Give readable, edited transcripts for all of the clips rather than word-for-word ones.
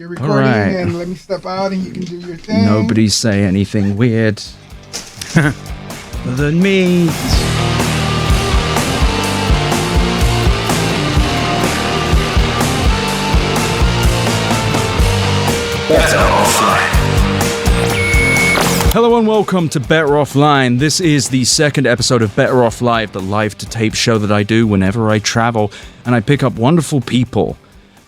you're recording, right. and let me step out, and you can do your thing. Nobody say anything weird than me. Better Offline. Hello and welcome to Better Offline. This is the second episode of Better Offlive, the live-to-tape show that I do whenever I travel, and I pick up wonderful people,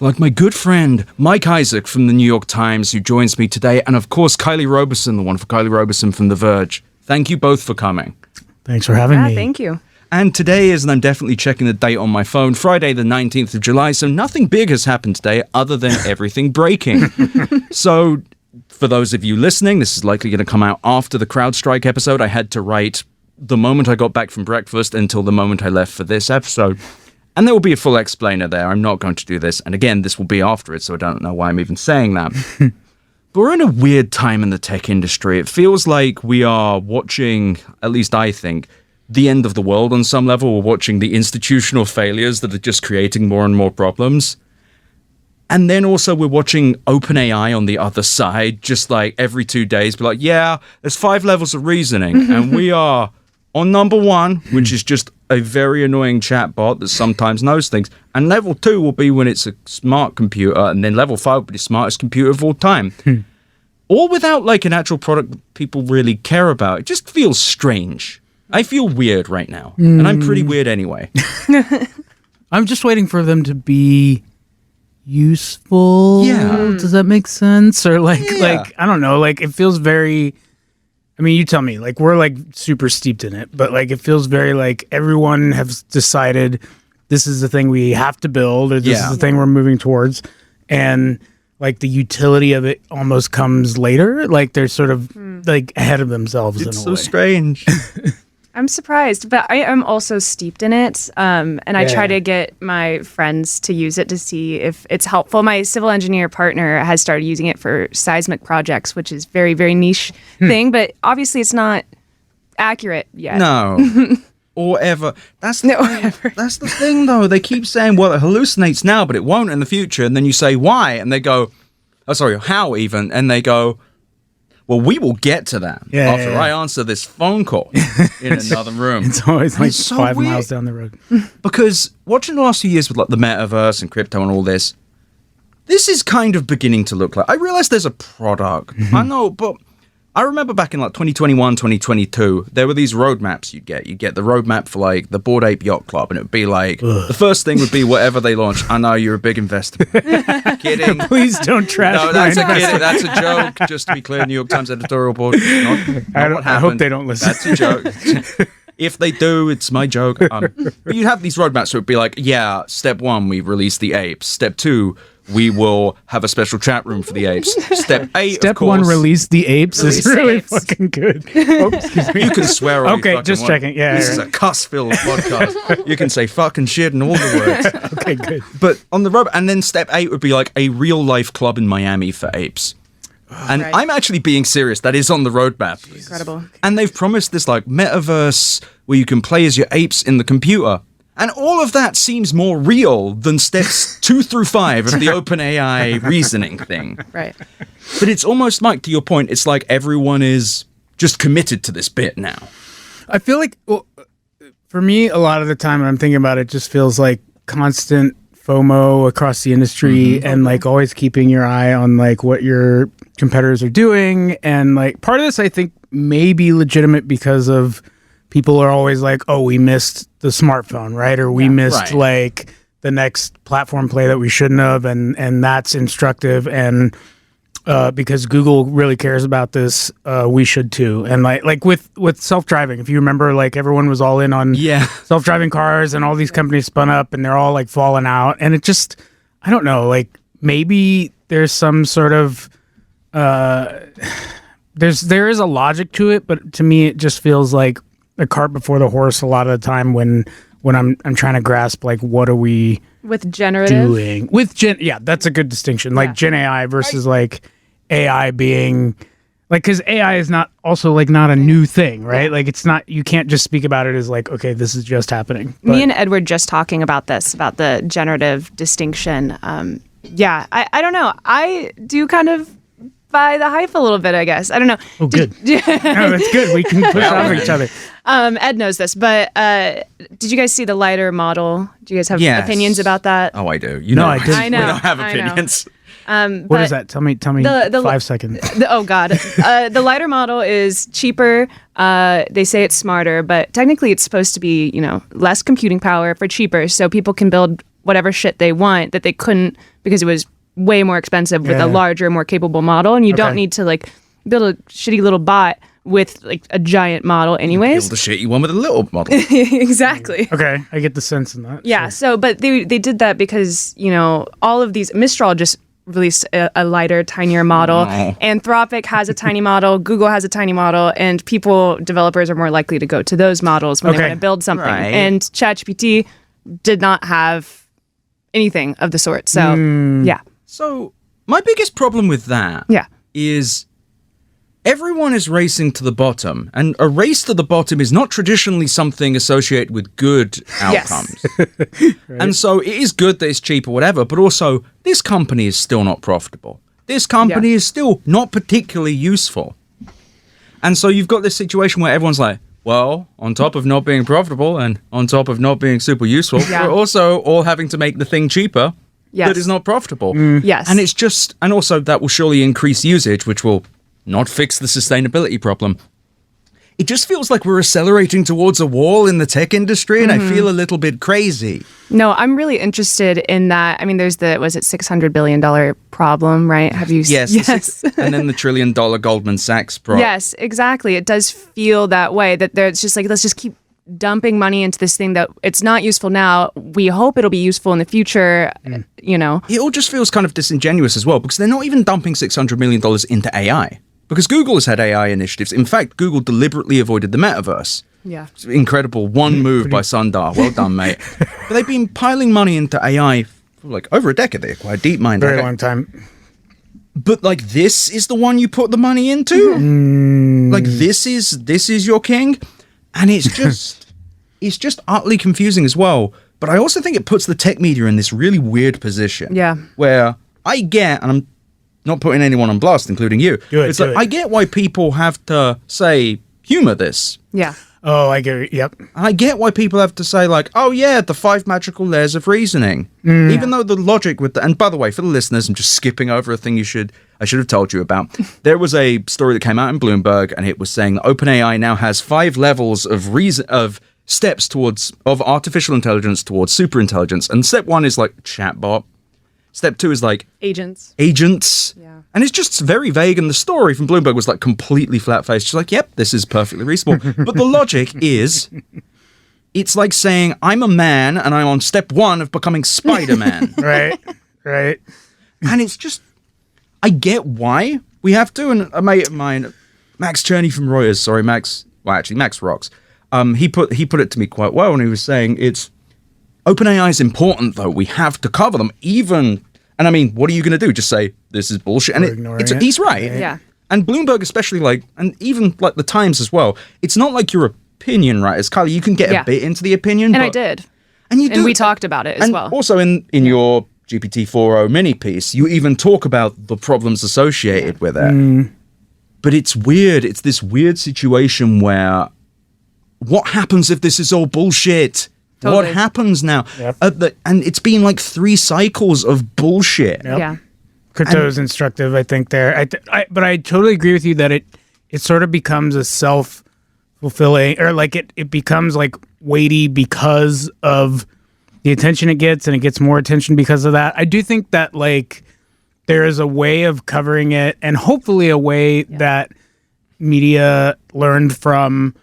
like my good friend Mike Isaac from the New York Times, who joins me today, and of course Kylie Robison, the wonderful Kylie Robison from The Verge. Thank you both for coming. Thanks for having me. Thank you. And today is, and I'm definitely checking the date on my phone, Friday the 19th of July, so nothing big has happened today other than everything breaking. So, for those of you listening, this is likely going to come out after the CrowdStrike episode. I had to write the moment I got back from breakfast until the moment I left for this episode. And there will be a full explainer there. I'm not going to do this. And again, this will be after it, so I don't know why I'm even saying that. But we're in a weird time in the tech industry. It feels like we are watching, at least I think, the end of the world on some level. We're watching the institutional failures that are just creating more and more problems. And then also we're watching OpenAI on the other side, just like every 2 days, be like, yeah, there's 5 levels of reasoning. And we are on number 1, which is just a very annoying chatbot that sometimes knows things. And level 2 will be when it's a smart computer. And then level 5 will be the smartest computer of all time. All without like an actual product that people really care about. It just feels strange. I feel weird right now, and I'm pretty weird anyway. I'm just waiting for them to be useful. Yeah. Does that make sense? Or like I don't know, like it feels very, I mean, you tell me, like we're like super steeped in it, but like it feels very like everyone has decided this is the thing we have to build, or this is the thing we're moving towards. And like the utility of it almost comes later. Like they're sort of like ahead of themselves in a way. It's so strange. I'm surprised, but I am also steeped in it. And I try to get my friends to use it to see if it's helpful. My civil engineer partner has started using it for seismic projects, which is very, very niche thing. But obviously it's not accurate yet. No. Or ever. That's the thing, though. They keep saying, well, it hallucinates now, but it won't in the future. And then you say, why? And they go, oh, sorry, how even? And they go, well, we will get to that after I answer this phone call in another room. It's always like so 5 weird. miles down the road. Because watching the last few years with like the metaverse and crypto and all this is kind of beginning to look like, I realize there's a product. I know, but I remember back in like 2021, 2022, there were these roadmaps you'd get. You'd get the roadmap for like the Bored Ape Yacht Club, and it would be like, the first thing would be whatever they launch. I know you're a big investor. Kidding. Please don't trash No, my that's a joke. Just to be clear, New York Times editorial board. I hope they don't listen. That's a joke. If they do, it's my joke. But you'd have these roadmaps, so it'd be like, yeah, step 1, we release the apes. Step 2, we will have a special chat room for the apes. Step 8, Step of course. 1, release the apes Release is really apes. fucking good. Oh, excuse me. You can swear all you Okay, fucking just want. checking. Yeah, This yeah. is a cuss-filled podcast. You can say fucking shit and all the words. Okay, good. But on the road, and then step 8 would be like a real-life club in Miami for apes. And Right. I'm actually being serious. That is on the roadmap. Incredible. And they've promised this like metaverse where you can play as your apes in the computer. And all of that seems more real than steps 2 through 5 of the OpenAI reasoning thing. Right. But it's almost, Mike, to your point, it's like everyone is just committed to this bit now. I feel like, well, for me, a lot of the time when I'm thinking about it, just feels like constant FOMO across the industry and like always keeping your eye on like what your competitors are doing. And like part of this, I think, may be legitimate because of people are always like, oh, we missed the smartphone, right? Or we missed like the next platform play that we shouldn't have. And that's instructive. And because Google really cares about this, we should too. And like with self-driving, if you remember, like everyone was all in on self-driving cars and all these companies spun up and they're all like falling out. And it just, I don't know, like maybe there's some sort of, there is a logic to it, but to me, it just feels like a cart before the horse a lot of the time when I'm trying to grasp, like, what are we With generative? doing? With that's a good distinction. Like Gen AI versus like AI being like, because AI is not a new thing, right? Like it's not, you can't just speak about it as like, okay, this is just happening. But Me and Ed were just talking about this, about the generative distinction. yeah, I don't know. I do kind of buy the hype a little bit, I guess. I don't know. Oh, good. No, that's good. We can push off each other. Ed knows this, but did you guys see the lighter model? Do you guys have opinions about that? Oh, I do. I didn't. I know. We don't have I know. opinions. What is that? Tell me the 5 seconds. Oh God, the lighter model is cheaper. They say it's smarter, but technically it's supposed to be, less computing power for cheaper, so people can build whatever shit they want that they couldn't because it was way more expensive with a larger, more capable model, and you don't need to build a shitty little bot with a giant model anyways. Build the shit you want with a little model. Exactly. Okay, I get the sense in that. Yeah. Sure. So, but they did that because all of these Mistral just released a lighter, tinier model. Oh. Anthropic has a tiny model. Google has a tiny model, and developers are more likely to go to those models when they want to build something. Right. And ChatGPT did not have anything of the sort. So, yeah. So my biggest problem with that is everyone is racing to the bottom, and a race to the bottom is not traditionally something associated with good outcomes. Right. And so it is good that it's cheap or whatever, but also this company is still not profitable. This company is still not particularly useful. And so you've got this situation where everyone's like, well, on top of not being profitable and on top of not being super useful, we're also all having to make the thing cheaper. That is not profitable. Yes. And it's just, and also that will surely increase usage, which will not fix the sustainability problem. It just feels like we're accelerating towards a wall in the tech industry, and I feel a little bit crazy. No, I'm really interested in that. I mean, there's was it $600 billion problem, right? Have you? Yes. And then the $1 trillion Goldman Sachs problem. Yes, exactly. It does feel that way, that it's just let's just keep dumping money into this thing that it's not useful now. We hope it'll be useful in the future, It all just feels kind of disingenuous as well, because they're not even dumping $600 million into AI. Because Google has had AI initiatives. In fact, Google deliberately avoided the metaverse. Yeah. It's incredible. One move by Sundar. Well done, mate. But they've been piling money into AI for over a decade. They acquired DeepMind. Very long time. But this is the one you put the money into? This is your king? And it's just utterly confusing as well. But I also think it puts the tech media in this really weird position. Yeah. Where I get, and I'm not putting anyone on blast, including you. I get why people have to say, humor this. Yeah. Oh, I get it. Yep. I get why people have to say the 5 magical layers of reasoning. Even though the logic with and by the way, for the listeners, I'm just skipping over a thing I should have told you about. There was a story that came out in Bloomberg, and it was saying that OpenAI now has 5 levels of steps of artificial intelligence towards superintelligence. And step 1 is chatbot. Step 2 is agents. Yeah. And it's just very vague, and the story from Bloomberg was completely flat-faced. She's yep, this is perfectly reasonable. But the logic is, it's like saying, I'm a man, and I'm on step 1 of becoming Spider-Man. Right. And it's just, I get why we have to, and a mate of mine, Max Cherney from Reuters, sorry, Max rocks. He put it to me quite well, and he was saying OpenAI is important, though. We have to cover them, even. And I mean, what are you going to do? Just say this is bullshit? And he's right. Yeah. And Bloomberg, especially, and even the Times as well. It's not like your opinion, right? As Kylie, you can get a bit into the opinion, and I did, and you do, and we talked about it as well. Also, in your GPT-4o mini piece, you even talk about the problems associated with it. But it's weird. It's this weird situation where, what happens if this is all bullshit? Totally. What happens now? Yep. And it's been 3 cycles of bullshit. Yep. Yeah. Crypto is instructive, I think, there. But I totally agree with you that it sort of becomes a self-fulfilling, or it becomes weighty because of the attention it gets, and it gets more attention because of that. I do think that there is a way of covering it, and hopefully a way that media learned from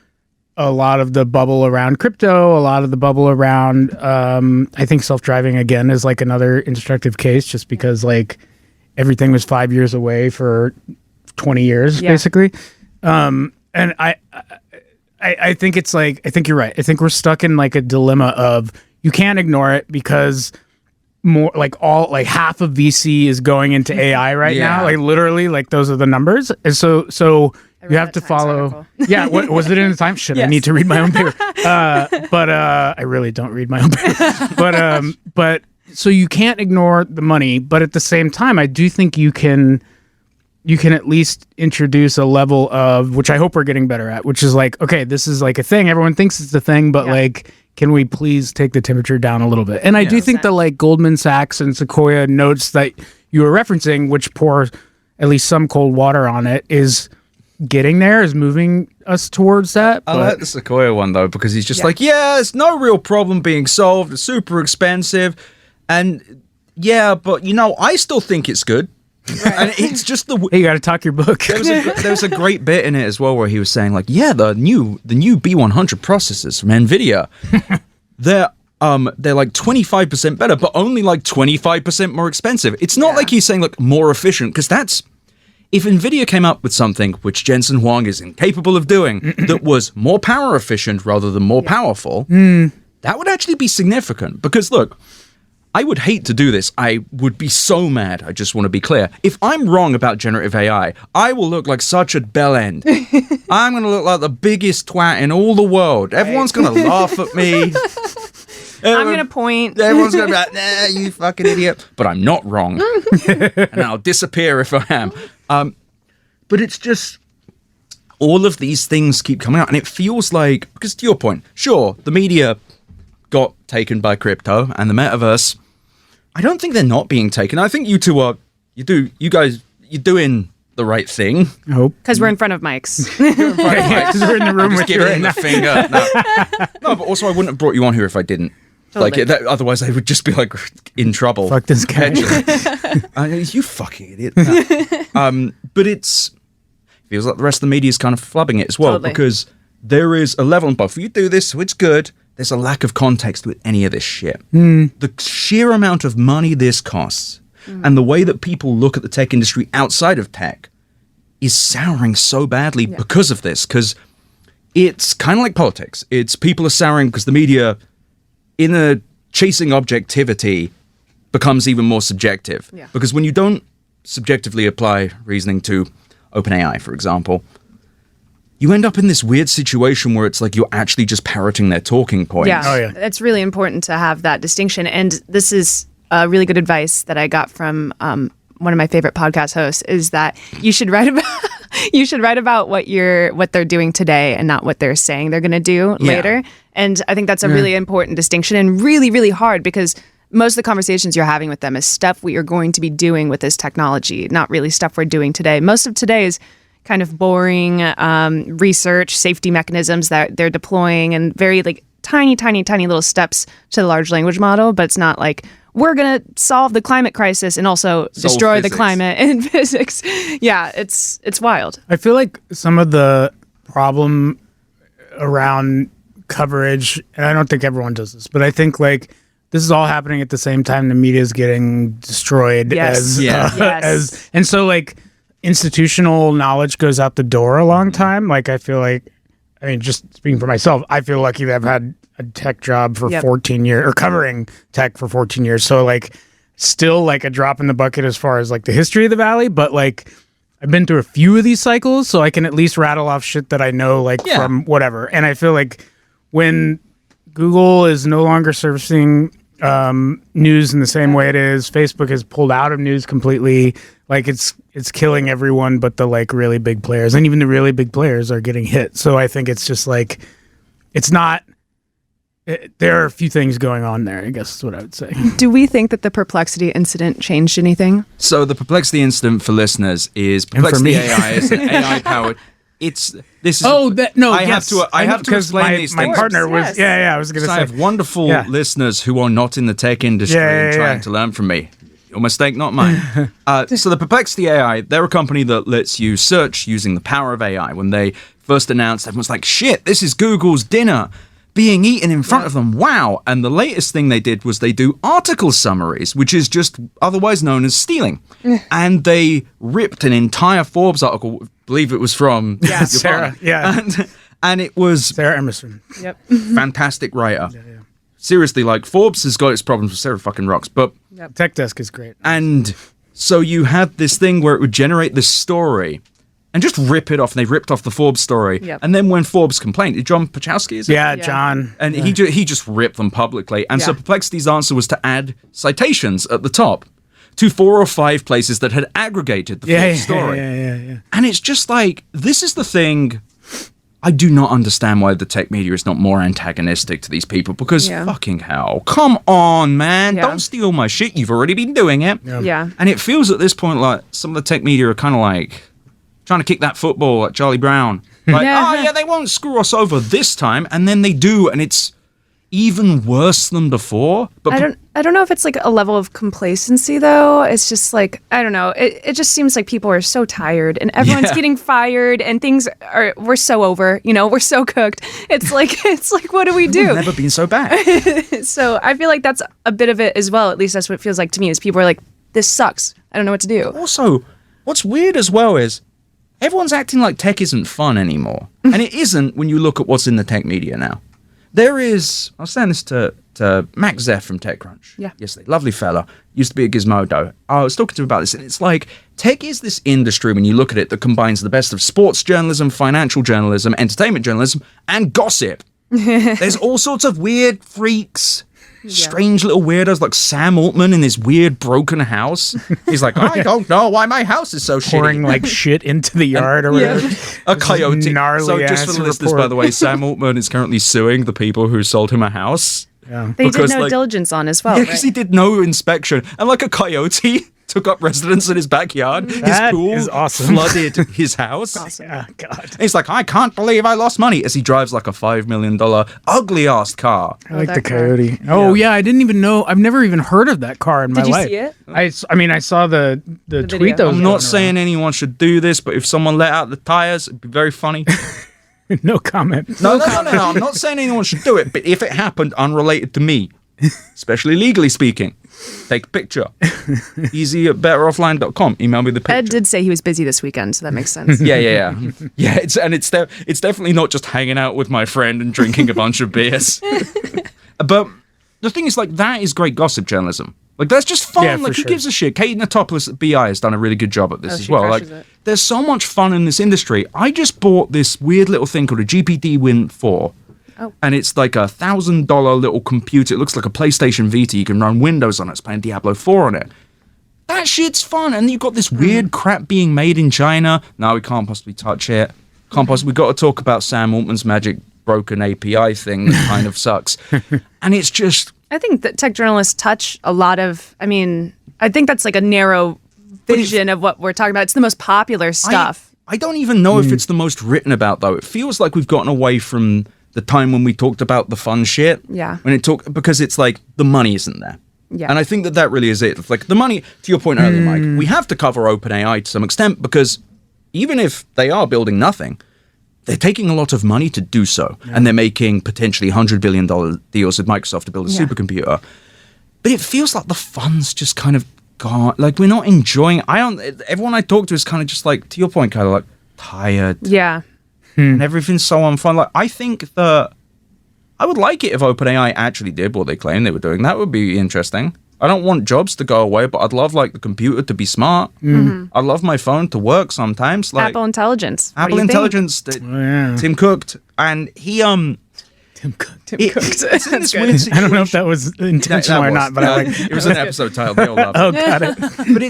a lot of the bubble around crypto, a lot of the bubble around, I think self-driving again is another instructive case, just because everything was 5 years away for 20 years, basically. And I think it's I think you're right. I think we're stuck in a dilemma of, you can't ignore it because more half of VC is going into AI right now. Literally, those are the numbers. And so you have to follow. Yeah, what was it in the Times? Shit, yes. I need to read my own paper. But I really don't read my own paper. But so you can't ignore the money, but at the same time, I do think you can at least introduce a level of, which I hope we're getting better at, which is like, okay, this is like a thing. Everyone thinks it's a thing, but like, can we please take the temperature down a little bit? And I do think that like Goldman Sachs and Sequoia notes that you were referencing, which pour at least some cold water on it, is getting there, is moving us towards that. I like the Sequoia one though, because he's just like, it's no real problem being solved. It's super expensive. And but I still think it's good. And it's just hey, you got to talk your book. There was a great bit in it as well where he was saying like, the new B100 processors from NVIDIA, they're like 25% better, but only like 25% more expensive. It's not like he's saying like more efficient, because that's, if NVIDIA came up with something which Jensen Huang is incapable of doing that was more power efficient rather than more powerful, that would actually be significant. Because look, I would hate to do this. I would be so mad. I just want to be clear. If I'm wrong about generative AI, I will look like such a bellend. I'm going to look like the biggest twat in all the world. Everyone's going to laugh at me. I'm going to point. Everyone's going to be like, nah, you fucking idiot. But I'm not wrong. And I'll disappear if I am. But it's just, all of these things keep coming out. And it feels like, because to your point, sure, the media got taken by crypto and the metaverse. I don't think they're not being taken. I think you two are, you're doing the right thing. I hope. Because we're in front of mics. Because we're in the room with you right now. Finger. No, but also I wouldn't have brought you on here if I didn't. Totally. Like, otherwise I would just be like in trouble. Fuck this guy. You fucking idiot. No. But feels like the rest of the media is kind of flubbing it as well. Totally. Because there is a level, and both you do this, so it's good. There's a lack of context with any of this shit. The sheer amount of money this costs and the way that people look at the tech industry outside of tech is souring so badly because of this. Because it's kind of like politics. It's people are souring because the media, in a chasing objectivity, becomes even more subjective. Yeah. Because when you don't subjectively apply reasoning to OpenAI, for example, you end up in this weird situation where it's like you're actually just parroting their talking points. Yeah, it's really important to have that distinction. And this is really good advice that I got from one of my favorite podcast hosts, is that you should write about what they're doing today and not what they're saying they're going to do later. And I think that's a really important distinction, and really, really hard, because most of the conversations you're having with them is stuff we are going to be doing with this technology, not really stuff we're doing today. Most of today is kind of boring research, safety mechanisms that they're deploying, and very like tiny little steps to the large language model. But it's not like we're going to solve the climate crisis and also destroy the climate and physics. Yeah, it's wild. I feel like some of the problem around coverage, and I don't think everyone does this, but I think like this is all happening at the same time the media is getting destroyed. And so like institutional knowledge goes out the door a long time. Like, I feel like, I mean, just speaking for myself, I feel lucky that I've had a tech job for 14 years, or covering tech for 14 years. So like, still like a drop in the bucket as far as like the history of the Valley, but like I've been through a few of these cycles, so I can at least rattle off shit that I know like from whatever. And I feel like when Google is no longer servicing news in the same way it is, Facebook has pulled out of news completely. Like it's killing everyone but the like really big players, and even the really big players are getting hit. So I think it's just like, it's not, there are a few things going on there, I guess is what I would say. Do we think that the Perplexity incident changed anything? So the Perplexity incident for listeners is Perplexity AI is an AI powered. I have to explain these things. My partner was I was going to say, I have wonderful listeners who are not in the tech industry and trying to learn from me. Your mistake, not mine. So the Perplexity AI, they're a company that lets you search using the power of AI. When they first announced, everyone's like, shit, this is Google's dinner being eaten in front of them. Wow. And the latest thing they did was they do article summaries, which is just otherwise known as stealing. And they ripped an entire Forbes article, I believe it was from your Sarah. partner. And it was Sarah Emerson. Yep. Fantastic writer. Seriously, like, Forbes has got its problems with Sarah fucking rocks, but Tech Desk is great. And so you had this thing where it would generate this story, and just rip it off. And they ripped off the Forbes story. Yep. And then when Forbes complained, John Pachowski, is it? Yeah, Yeah. John. And he just ripped them publicly. And so Yeah. Perplexity's answer was to add citations at the top to 4 or 5 places that had aggregated the Forbes story. Yeah. And it's just like, this is the thing. I do not understand why the tech media is not more antagonistic to these people, because Yeah. fucking hell. Come on, man. Yeah. Don't steal my shit. You've already been doing it. Yeah. And it feels at this point like some of the tech media are kind of like trying to kick that football at Charlie Brown. Like, Yeah. oh, yeah, they won't screw us over this time. And then they do, and it's even worse than before. But I don't know if it's like a level of complacency though. It's just like, I don't know. It just seems like people are so tired and everyone's Yeah. getting fired and we're so over, we're so cooked. It's like what do we do? never been so bad. So I feel like that's a bit of it as well. At least that's what it feels like to me, is people are like, this sucks. I don't know what to do. Also, what's weird as well is everyone's acting like tech isn't fun anymore. And it isn't when you look at what's in the tech media now. I was saying this to Max Zeff from TechCrunch. Yeah. Yesterday. Lovely fella. Used to be at Gizmodo. I was talking to him about this, and it's like, tech is this industry, when you look at it, that combines the best of sports journalism, financial journalism, entertainment journalism, and gossip. There's all sorts of weird freaks, strange little weirdos, like Sam Altman in this weird broken house. He's like, I don't know why my house is so Pouring shitty. like shit into the yard or whatever. A coyote. gnarly So just for ass the listeners, report. by the way, Sam Altman is currently suing the people who sold him a house. Yeah. They did Because, no like- diligence on as well. Yeah, right? because he did no inspection. And like a coyote took up residence in his backyard. His That pool is awesome. flooded his house. Oh, God. And he's like, I can't believe I lost money, as he drives like a $5 million ugly-ass car. I like that the car. coyote. Oh, yeah. I didn't even know. I've never even heard of that car in my Did you life. see it? I mean, I saw the tweet video. that was I'm going not saying anyone should do this, but if someone let out the tires, it'd be very funny. around. No comment. No, I'm not saying anyone should do it, but if it happened unrelated to me, especially legally speaking, take a picture. Easy at betteroffline.com. Email me the picture. Ed did say he was busy this weekend, so that makes sense. Yeah. It's definitely not just hanging out with my friend and drinking a bunch of beers. But the thing is, like, that is great gossip journalism. Like, that's just fun. Yeah, for Like, who sure. gives a shit? Kate Natopoulos at BI has done a really good job at this as she well. Like, crushes it. there's so much fun in this industry. I just bought this weird little thing called a GPT-Win 4. Oh. And it's like a $1,000 little computer. It looks like a PlayStation Vita. You can run Windows on it. It's playing Diablo 4 on it. That shit's fun. And you've got this weird crap being made in China. No, we can't possibly touch it. We've got to talk about Sam Altman's magic broken API thing that kind of sucks. And it's just... I think that tech journalists touch a lot of, I think that's like a narrow vision of what we're talking about. It's the most popular stuff. I don't even know if it's the most written about, though. It feels like we've gotten away from the time when we talked about the fun shit. Yeah. Because it's like the money isn't there. Yeah. And I think that really is it. It's like the money, to your point earlier, Mike, we have to cover OpenAI to some extent, because even if they are building nothing, they're taking a lot of money to do so. Yeah. And they're making potentially $100 billion deals with Microsoft to build a supercomputer. But it feels like the fun's just kind of gone. Like, we're not enjoying. Everyone I talk to is kind of just like, to your point, kind of like tired. Yeah. And everything's so unfun. Like, I think that I would like it if OpenAI actually did what they claim they were doing. That would be interesting. I don't want jobs to go away, but I'd love like the computer to be smart. I'd love my phone to work sometimes. Like Apple Intelligence. What do Apple you think? Intelligence. Yeah. Tim Cooked, and he Tim Cook. It's in this weird situation. I don't know if that was intentional or not, but I like. It was an episode title. They all love it. Oh, got it. But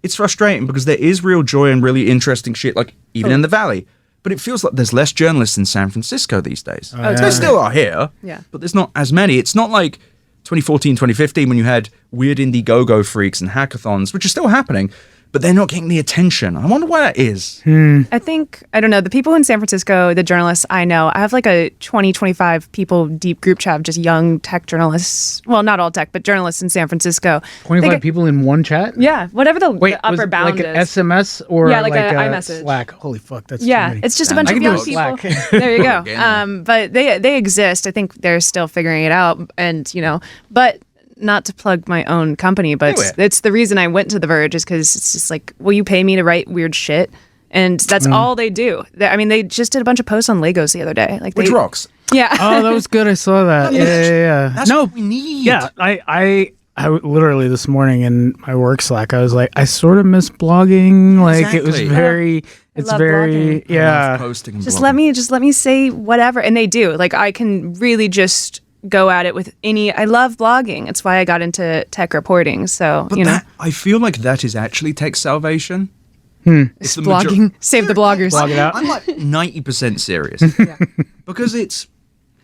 it's frustrating because there is real joy and really interesting shit, like even in the Valley. But it feels like there's less journalists in San Francisco these days. There still are here, Yeah. but there's not as many. It's not like 2014, 2015 when you had weird Indiegogo freaks and hackathons, which are still happening, but they're not getting the attention. I wonder why that is. I think, I don't know, the people in San Francisco, the journalists I know, I have like a 20, 25 people deep group chat of just young tech journalists. Well, not all tech, but journalists in San Francisco. 25 people in one chat? Yeah, whatever the Wait, upper was it bound like an is. SMS or Yeah, like a a iMessage. Slack? Holy fuck, that's too Yeah, many. it's just a Damn, bunch I of can young do people. Slack. There you go. Again. But they exist. I think they're still figuring it out. And, but not to plug my own company, but Do it. it's the reason I went to The Verge is because it's just like, will you pay me to write weird shit? And that's all they do. They just did a bunch of posts on Legos the other day. Like Which rocks. Yeah. Oh, that was good. I saw that. Yeah. That's No, what we need. yeah. literally this morning in my work Slack, I was like, I sort of miss blogging. Like it was Exactly. it's love very, blogging. I yeah. love posting and Just blogging. let me say whatever, and they do. Like I can really just go at it with any. I love blogging. It's why I got into tech reporting. So But that, I feel like that is actually tech salvation. It's the blogging, save the bloggers. Blog it out. I'm like 90% serious. Because it's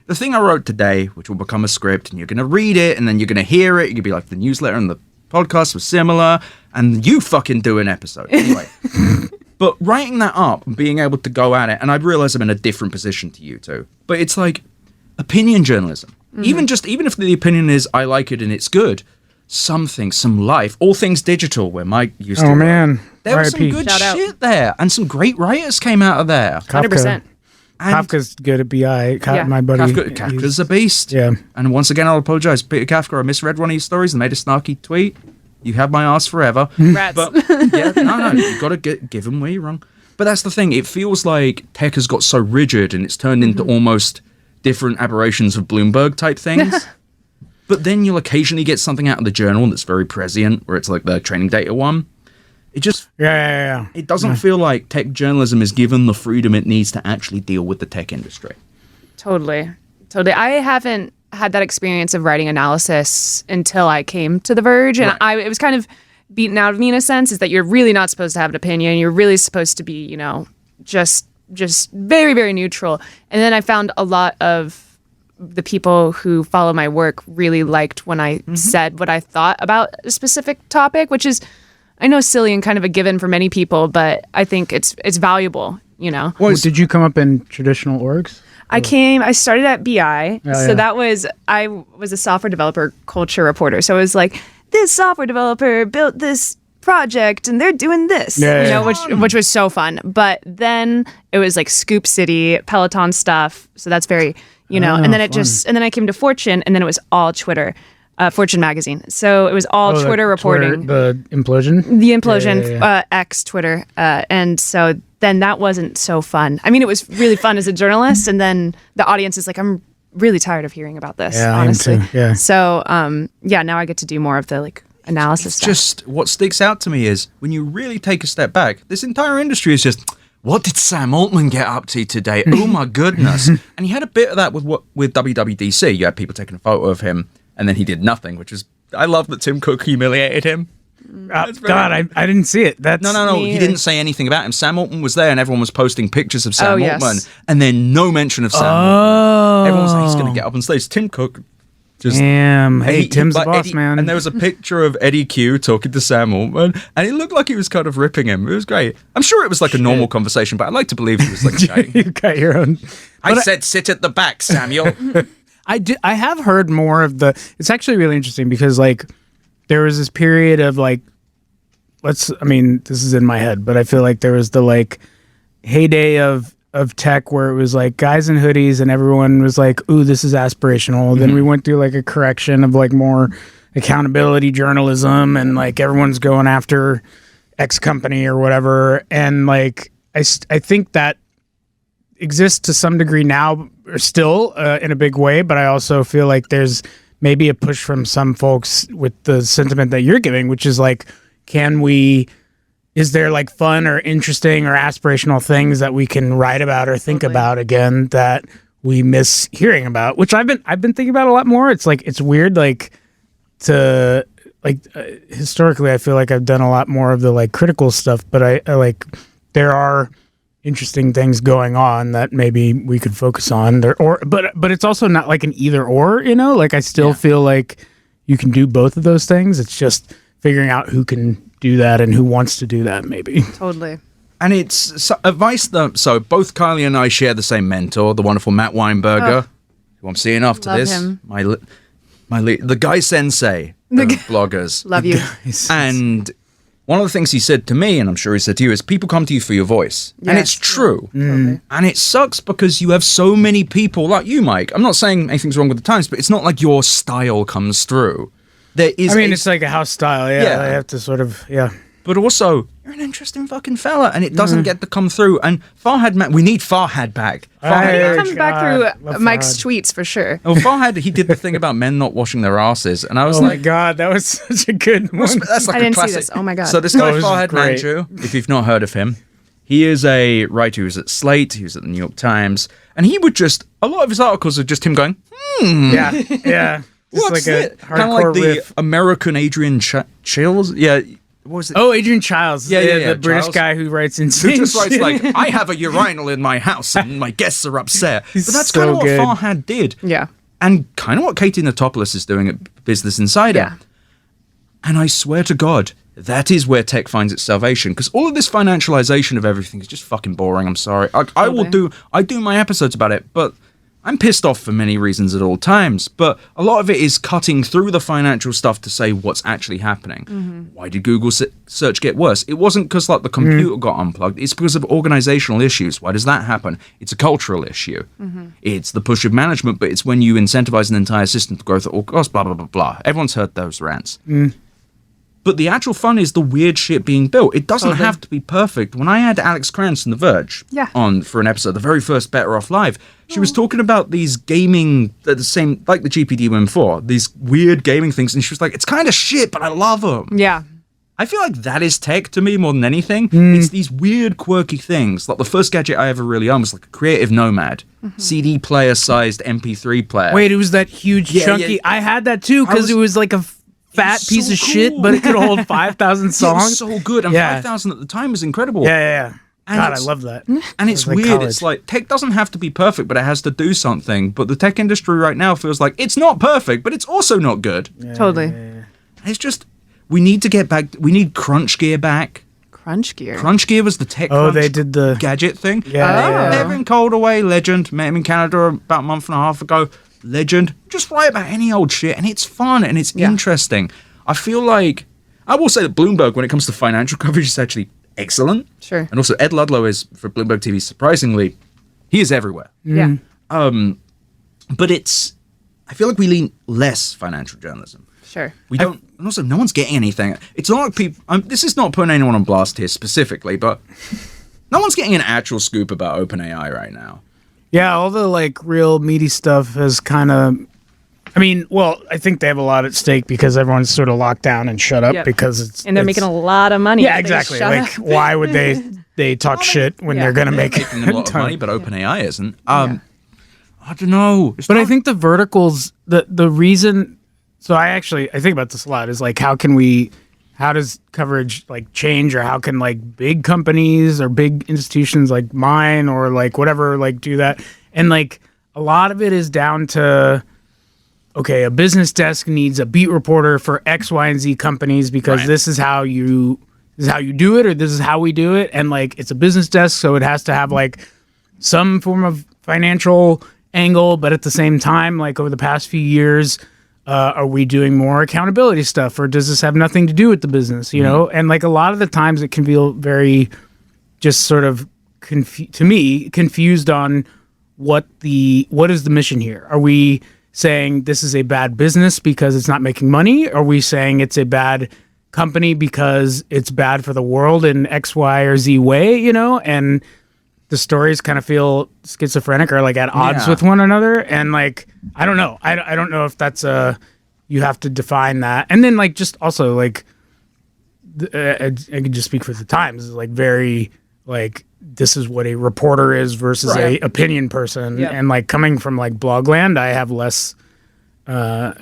the thing I wrote today, which will become a script, and you're going to read it, and then you're going to hear it. You're going to be like, the newsletter and the podcast was similar, and you fucking do an episode. Anyway. But writing that up and being able to go at it, and I realize I'm in a different position to you two, but it's like opinion journalism. Even if the opinion is I like it and it's good, some life, all things digital, where Mike used to Oh work. man, There was some RIP. good Shout out. shit there, and some great writers came out of there. 100%. And Kafka's good at BI. Yeah. My buddy. Kafka's a beast. Yeah. And once again, I'll apologize. Peter Kafka, I misread one of your stories and made a snarky tweet. You have my ass forever. Rats. But yeah, no, you got to give them where you're wrong. But that's the thing. It feels like tech has got so rigid and it's turned into almost different aberrations of Bloomberg type things. But then you'll occasionally get something out of the journal that's very prescient, where it's like the training data one. It just Yeah. it doesn't feel like tech journalism is given the freedom it needs to actually deal with the tech industry. Totally. I haven't had that experience of writing analysis until I came to The Verge, and it was kind of beaten out of me in a sense, is that you're really not supposed to have an opinion. You're really supposed to be, just very, very neutral. And then I found a lot of the people who follow my work really liked when I said what I thought about a specific topic, which is, I know, silly and kind of a given for many people, but I think it's valuable, Well, did you come up in traditional orgs? I started at BI. yeah. I was a software developer culture reporter. So it was like, this software developer built this project and they're doing this, which was so fun. But then it was like Scoop City, Peloton stuff. So that's very, and then and then I came to Fortune, and then it was all Twitter. Fortune magazine. So it was all Twitter reporting. The implosion? The implosion, Yeah. X Twitter. And so then that wasn't so fun. I mean, it was really fun as a journalist. And then the audience is like, I'm really tired of hearing about this, Yeah, I am honestly. too, yeah. So, now I get to do more of the analysis stuff. Just what sticks out to me is when you really take a step back, this entire industry is just, what did Sam Altman get up to today? Oh my goodness. And he had a bit of that with WWDC. You had people taking a photo of him and then he did nothing, which is, I love that Tim Cook humiliated him. God, I didn't see it. That's No. Me He either. didn't say anything about him. Sam Altman was there and everyone was posting pictures of Sam Oh, yes. Altman and then no mention of Sam Altman. Oh. Everyone was like, he's going to get up on stage. Tim Cook just... Damn. Hey, Tim's the like boss, Eddie- man. And there was a picture of Eddie Q talking to Sam Altman, and it looked like he was kind of ripping him. It was great. I'm sure it was like a normal conversation, but I'd like to believe he was like chatting. You got your own. I said, sit at the back, Samuel. I have heard more of the. It's actually really interesting because there was this period of this is in my head, but I feel like there was the heyday of tech where it was guys in hoodies and everyone was like, ooh, this is aspirational. Then we went through a correction of more accountability journalism and everyone's going after X company or whatever. And I think that exists to some degree now, or still in a big way, but I also feel like there's maybe a push from some folks with the sentiment that you're giving, which is is there fun or interesting or aspirational things that we can write about or think about again that we miss hearing about, which I've been thinking about a lot more. It's it's weird historically I feel like I've done a lot more of the critical stuff, but I there are interesting things going on that maybe we could focus on there, but it's also not an either or, I still feel like you can do both of those things. It's just figuring out who can do that and who wants to do that maybe. Totally. And it's advice that, so both Kylie and I share the same mentor, the wonderful Matt Weinberger, who I'm seeing after Love this. him. The guy sensei of bloggers. Love you. And one of the things he said to me, and I'm sure he said to you, is people come to you for your voice. And it's true. Totally. And it sucks because you have so many people like you, Mike. I'm not saying anything's wrong with the Times, but it's not like your style comes through. There is it's like a house style. Yeah, Yeah. I have to sort of, But also, you're an interesting fucking fella, and it doesn't get to come through. And Farhad, we need Farhad back. It comes back through Love Mike's Farhad. tweets for sure. Oh, Farhad, he did the thing about men not washing their asses, and I was Oh my like, god, that was such a good one. that's like I a didn't see classic. this. Oh my god. So this guy this is Farhad great. Manju, if you've not heard of him, he is a writer who was at Slate, he was at the New York Times, and he would just, a lot of his articles are just him going, Yeah, yeah. Just what's like a it? Kind of like hardcore the riff. American Adrian Chills. Yeah, what was it? Oh, Adrian Childs. Yeah, the British Childs. guy who writes Who insane just writes shit. like, I have a urinal in my house and my guests are upset. But that's so kind of what good. Farhad did. Yeah. And kind of what Katie Notopoulos is doing at Business Insider. Yeah. And I swear to God, that is where tech finds its salvation. Because all of this financialization of everything is just fucking boring. I'm sorry. I do my episodes about it, but I'm pissed off for many reasons at all times. But a lot of it is cutting through the financial stuff to say what's actually happening. Why did Google search get worse? It wasn't because like the computer got unplugged. It's because of organizational issues. Why does that happen? It's a cultural issue. It's the push of management, but it's when you incentivize an entire system to growth at all costs, blah, blah, blah, blah. Everyone's heard those rants. But the actual fun is the weird shit being built. It doesn't have to be perfect. When I had Alex Krantz from The Verge on for an episode, the very first Better Offlive, she was talking about these gaming, the same, like the GPD Win 4, these weird gaming things, and she was like, it's kind of shit, but I love them. Yeah. I feel like that is tech to me more than anything. It's these weird, quirky things. Like the first gadget I ever really owned was like a Creative Nomad, CD player-sized MP3 player. Wait, it was that huge Yeah, chunky. yeah. I had that too because it was like a fat was piece so of shit, cool. but it could hold 5,000 Yeah, it was songs. so good, and Yeah. 5,000 at the time was incredible. Yeah. And God, I it's- love that. And it's It was like weird. college. It's like tech doesn't have to be perfect, but it has to do something. But the tech industry right now feels like it's not perfect, but it's also not good. Totally. It's just we need to get back. We need Crunch Gear back. Crunch gear. Crunch Gear was the tech. Oh, crunch they did the gadget thing. yeah. Evan Coldaway, legend. Met him in Canada about a month and a half ago. Legend. Just write about any old shit, and it's fun and it's interesting. I feel like I will say that Bloomberg, when it comes to financial coverage, is actually excellent. Sure. And also Ed Ludlow is for Bloomberg TV. Surprisingly, he is everywhere. Yeah. But I feel like we lean less financial journalism. Sure. We don't, and also no one's getting anything. It's not like people. This is not putting anyone on blast here specifically, but no one's getting an actual scoop about OpenAI right now. Yeah, all the like real meaty stuff has kind of. I mean, well, I think they have a lot at stake because everyone's sort of locked down and shut up Yep. because it's And they're making a lot of money. yeah, if they exactly. shut Like, up. why would they talk shit when yeah. they're gonna make Making a lot of ton? money, but OpenAI isn't. I don't know. It's But I not- think the verticals, the reason. So I think about this a lot. Is like how does coverage like change, or how can like big companies or big institutions like mine or like whatever like do that? And like a lot of it is down to okay, a business desk needs a beat reporter for X, Y, and Z companies because Right. this is how you do it, or this is how we do it, and like it's a business desk, so it has to have like some form of financial angle, but at the same time, like over the past few years, are we doing more accountability stuff, or does this have nothing to do with the business? You know, and like a lot of the times, it can feel very just sort of confused on what is the mission here. Are we saying this is a bad business because it's not making money? Are we saying it's a bad company because it's bad for the world in X, Y, or Z way? You know, and the stories kind of feel schizophrenic or like at odds Yeah. with one another. And like, I don't know. I don't know if that's you have to define that. And then like, just also like, I can just speak for the Times, is like very like, this is what a reporter is versus a opinion person. Yep. And like coming from like Blogland, I have less, I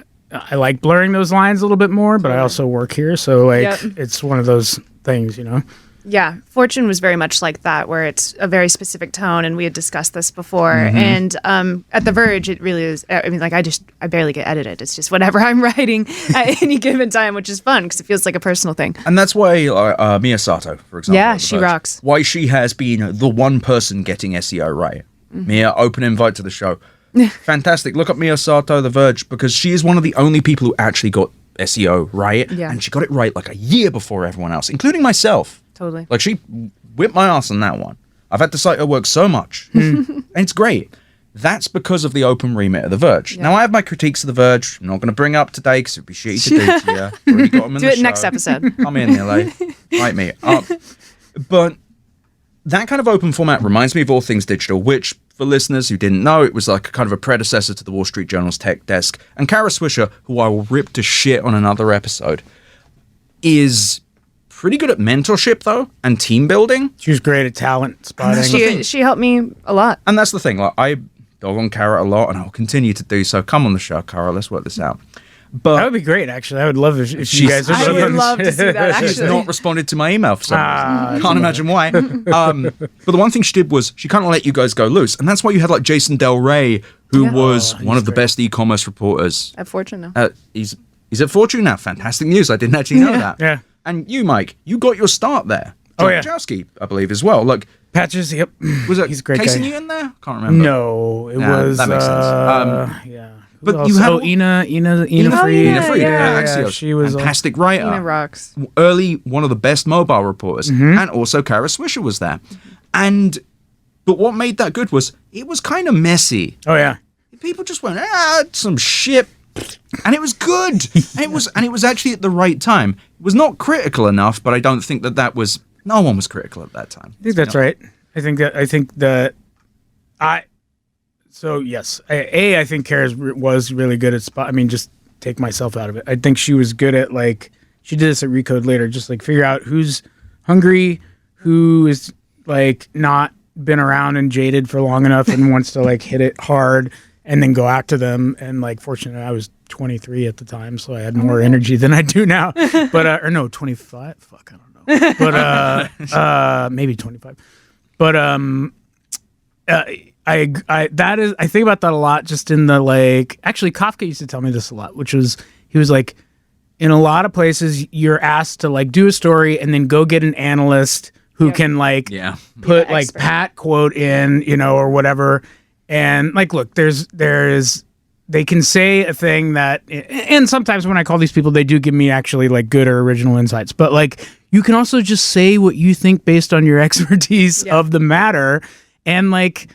like blurring those lines a little bit more, but I also work here. So like, Yep. it's one of those things, you know? Yeah, Fortune was very much like that, where it's a very specific tone, and we had discussed this before. Mm-hmm. And at The Verge, it really is. I mean, like I barely get edited. It's just whatever I'm writing at any given time, which is fun because it feels like a personal thing. And that's why Mia Sato, for example. Yeah, at The she Verge, rocks. Why she has been the one person getting SEO right. Mm-hmm. Mia, open invite to the show. Fantastic. Look up Mia Sato, The Verge, because she is one of the only people who actually got SEO right. Yeah. And she got it right like a year before everyone else, including myself. Totally. Like she whipped my ass on that one. I've had to cite her work so much. And it's great. That's because of the open remit of The Verge. Now, I have my critiques of The Verge. I'm not going to bring up today because it would be shitty to do to you. Already got them in Do the it show. next episode. Come in, LA. Write me up. But that kind of open format reminds me of All Things Digital, which, for listeners who didn't know, it was like a kind of a predecessor to the Wall Street Journal's Tech Desk. And Kara Swisher, who I will rip to shit on another episode, is pretty good at mentorship, though, and team building. She was great at talent spotting. She helped me a lot. And that's the thing. Like, I dog on Kara a lot, and I'll continue to do so. Come on the show, Kara. Let's work this out. But That would be great, actually. I would love if you guys I would love to see that, she's actually. not responded to my email for some reason. Ah, Can't imagine why. But the one thing she did was she kind of let you guys go loose. And that's why you had like Jason Del Rey, who was one of the best e-commerce reporters. At Fortune now. He's at Fortune now. Fantastic news. I didn't actually know that. Yeah. And you, Mike, you got your start there. Oh, yeah. Wachowski, I believe, as well. Like, Patches, yep. was it He's a great Casey guy. Newton there? Can't remember. No, it Nah, was. that makes sense. Yeah. but Who you else? had- Oh, Ina Oh, Freed. Ina Freed, Yeah, Yeah, Axios. she was fantastic writer. Ina rocks. Early, one of the best mobile reporters. And also Kara Swisher was there. But what made that good was it was kind of messy. Oh yeah. People just went, some shit. And it was good. and it was actually at the right time. It was not critical enough, but I don't think that was, no one was critical at that time. I think that's right. I think that so yes, I think Kara was really good at spot. I mean, just take myself out of it. I think she was good at, like, she did this at Recode later, just like figure out who's hungry, who is like not been around and jaded for long enough and wants to like hit it hard and then go after them. And like, fortunately, I was 23 at the time, so I had more energy than I do now. But or no, 25. Fuck, I don't know. But maybe 25. But I think about that a lot, just in the, like, actually Kafka used to tell me this a lot, which was, he was like, in a lot of places you're asked to like do a story and then go get an analyst who can like put like expert. pat quote in, you know, or whatever. And like, look, they can say a thing that, and sometimes when I call these people, they do give me actually like good or original insights, but like, you can also just say what you think based on your expertise of the matter. And like,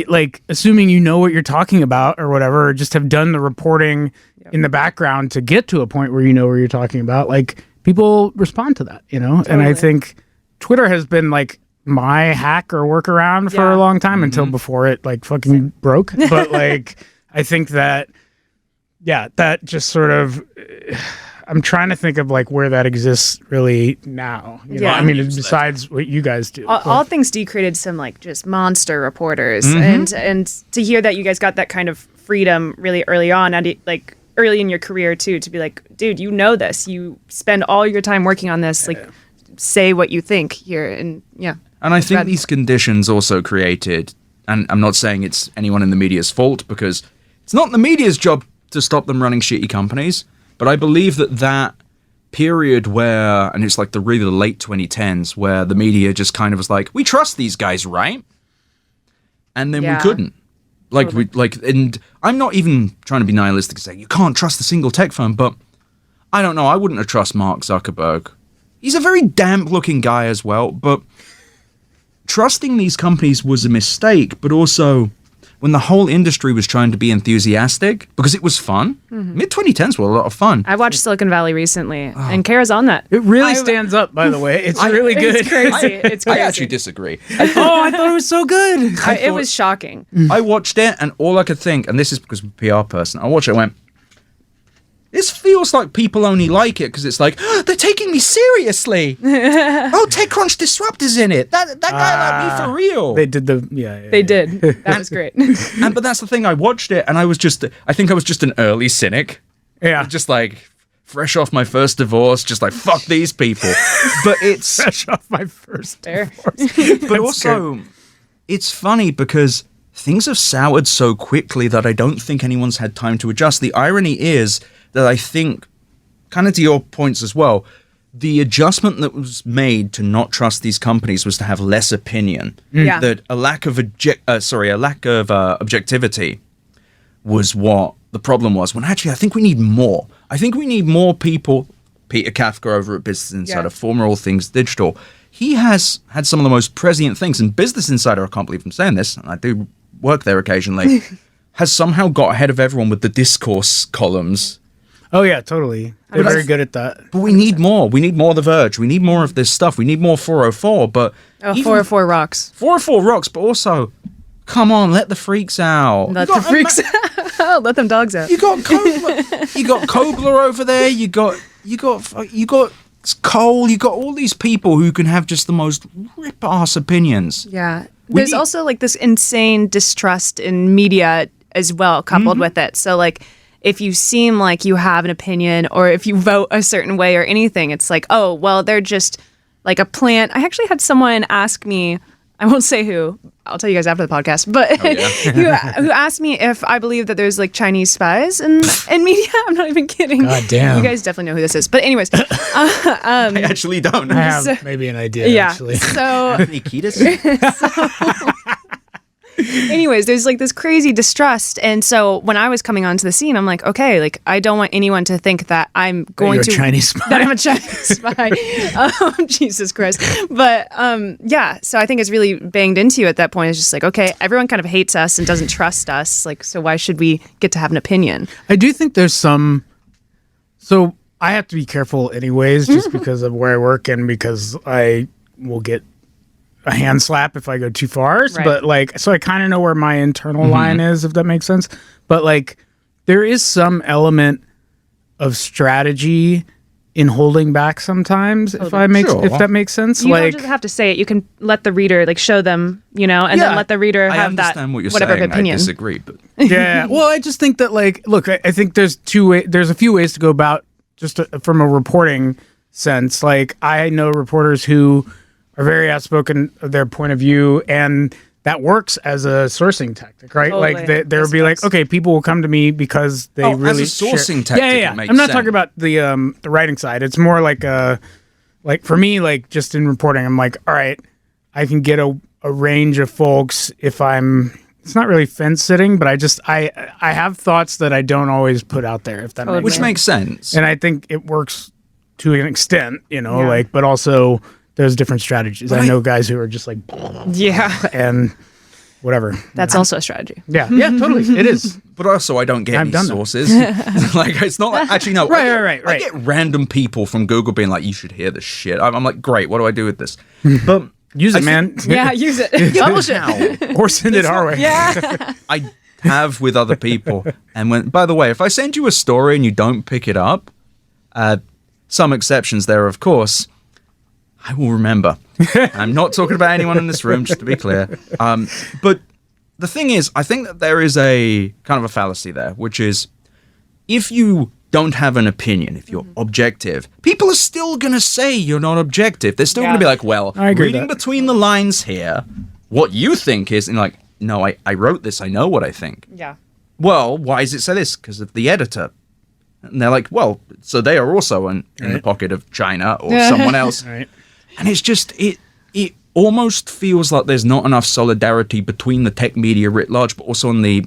like, assuming you know what you're talking about or whatever, or just have done the reporting in the background to get to a point where you know what you're talking about, like, people respond to that, you know? Totally. And I think Twitter has been like my hack or workaround for a long time until before it like fucking broke. But like, I think that, that just sort of, I'm trying to think of like where that exists really now. You know? I mean, besides what you guys do. All Things D created some like just monster reporters, and to hear that you guys got that kind of freedom really early on, and like early in your career too, to be like, dude, you know this, you spend all your time working on this, like, say what you think here, and And I think these conditions also created, and I'm not saying it's anyone in the media's fault, because it's not the media's job to stop them running shitty companies. But I believe that period where, and it's like really the late 2010s, where the media just kind of was like, we trust these guys, right? And then we couldn't. Like, and I'm not even trying to be nihilistic and say, you can't trust a single tech firm, but I don't know, I wouldn't have trust Mark Zuckerberg. He's a very damp looking guy as well, but trusting these companies was a mistake, but also when the whole industry was trying to be enthusiastic, because it was fun. Mid-2010s were a lot of fun. I watched Silicon Valley recently, and Kara's on that. It really stands up, by the way. It's really good. It's crazy. It's crazy. I actually disagree. I thought it was so good. It was shocking. I watched it, and all I could think, and this is because I'm a PR person, I watched it and went, this feels like people only like it because it's like, they're taking me seriously. Oh, TechCrunch Disrupt is in it. That guy like me for real. They did They did. That was great. But that's the thing. I watched it, and I think I was just an early cynic. Yeah. Just like fresh off my first divorce, just like, fuck these people. But it's fresh off my first divorce. But also, it's funny because things have soured so quickly that I don't think anyone's had time to adjust. The irony is that I think, kind of to your points as well, the adjustment that was made to not trust these companies was to have less opinion. That a lack of objectivity was what the problem was. When actually, I think we need more. I think we need more people. Peter Kafka over at Business Insider, former All Things Digital, he has had some of the most prescient things. And Business Insider, I can't believe I'm saying this, and I do work there occasionally, has somehow got ahead of everyone with the discourse columns. Oh yeah, totally. They're very good at that. But we need more. We need more of The Verge. We need more of this stuff. We need more 404. But 404 rocks. 404 rocks. But also, come on, let the freaks out. Let the freaks out. Let them dogs out. You got Kobler. You got Kobler over there. You got Cole. You got all these people who can have just the most rip-ass opinions. Yeah. There's also like this insane distrust in media as well, coupled with it. So like, if you seem like you have an opinion or if you vote a certain way or anything, it's like, oh, well, they're just like a plant. I actually had someone ask me, I won't say who, I'll tell you guys after the podcast, but who asked me if I believe that there's like Chinese spies in media. I'm not even kidding. God damn. You guys definitely know who this is. But anyways. I actually don't. I have maybe an idea, actually. So, Nikitas? anyways, there's like this crazy distrust. And so when I was coming onto the scene, I'm like, okay, like I don't want anyone to think that I'm going to Chinese spy. that I'm a Chinese spy. Jesus Christ. But yeah, so I think it's really banged into you at that point. It's just like, okay, everyone kind of hates us and doesn't trust us. Like, so why should we get to have an opinion? I do think there's some. So I have to be careful anyways, just because of where I work and because I will get a hand slap if I go too far. Right. But like, so I kind of know where my internal line is, if that makes sense. But like, there is some element of strategy in holding back sometimes, if that makes sense. You like, don't just have to say it. You can let the reader like show them, and then let the reader I have that understand what you're whatever saying. opinion. I disagree, but yeah. Well, I just think that like, look, I think there's a few ways to go about from a reporting sense. Like, I know reporters who are very outspoken of their point of view, and that works as a sourcing tactic, right? Totally. Like there will be like, okay, people will come to me because they really as a sourcing share. tactic. Yeah. It makes I'm not sense. talking about the writing side. It's more like like for me, like just in reporting, I'm like, all right, I can get a range of folks if I'm. It's not really fence sitting, but I have thoughts that I don't always put out there. If that makes which sense. makes sense. And I think it works to an extent, Yeah. like, but also there's different strategies. I know guys who are just like, Yeah. and whatever. That's also a strategy. Yeah, totally. It is. But also, I don't get I've any done that. sources. Like, it's not like, actually, no. Right. I get random people from Google being like, you should hear this shit. I'm like, great, what do I do with this? But Use it, man. Yeah, use it. Publish it. Or send it our way. Yeah. I have with other people. And by the way, if I send you a story and you don't pick it up, some exceptions there, of course, I will remember. I'm not talking about anyone in this room, just to be clear. But the thing is, I think that there is a kind of a fallacy there, which is if you don't have an opinion, if you're objective, people are still going to say you're not objective. They're still going to be like, well, I agree with reading that. between the lines here, what you think is, and like, no, I wrote this, I know what I think. Yeah. Well, why does it say this? Because of the editor. And they're like, well, so they are also in the pocket of China or someone else. Right. And it's just, it almost feels like there's not enough solidarity between the tech media writ large, but also on the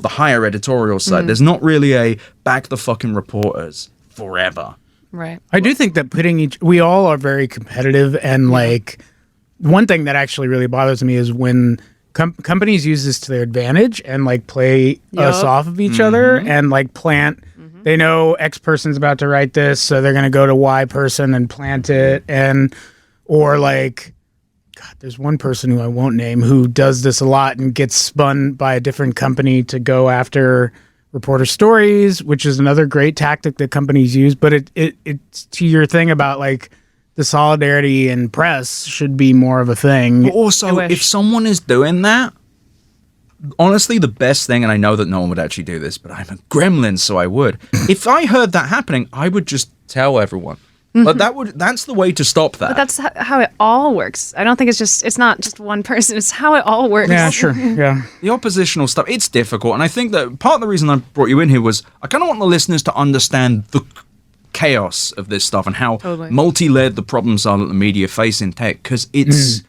higher editorial side. There's not really a back the fucking reporters forever. Right. I do think that we all are very competitive, and like one thing that actually really bothers me is when companies use this to their advantage and like play us off of each other and like plant. They know X person's about to write this, so they're going to go to Y person and plant it, or like, God, there's one person who I won't name who does this a lot and gets spun by a different company to go after reporter stories, which is another great tactic that companies use. But it's to your thing about like the solidarity in press should be more of a thing. But also, if someone is doing that, honestly, the best thing, and I know that no one would actually do this, but I'm a gremlin, so I would. If I heard that happening, I would just tell everyone. But that's the way to stop that. But that's how it all works. I don't think it's not just one person. It's how it all works. Yeah, sure. Yeah. The oppositional stuff, it's difficult. And I think that part of the reason I brought you in here was I kind of want the listeners to understand the chaos of this stuff and how multi-layered the problems are that the media face in tech, because it's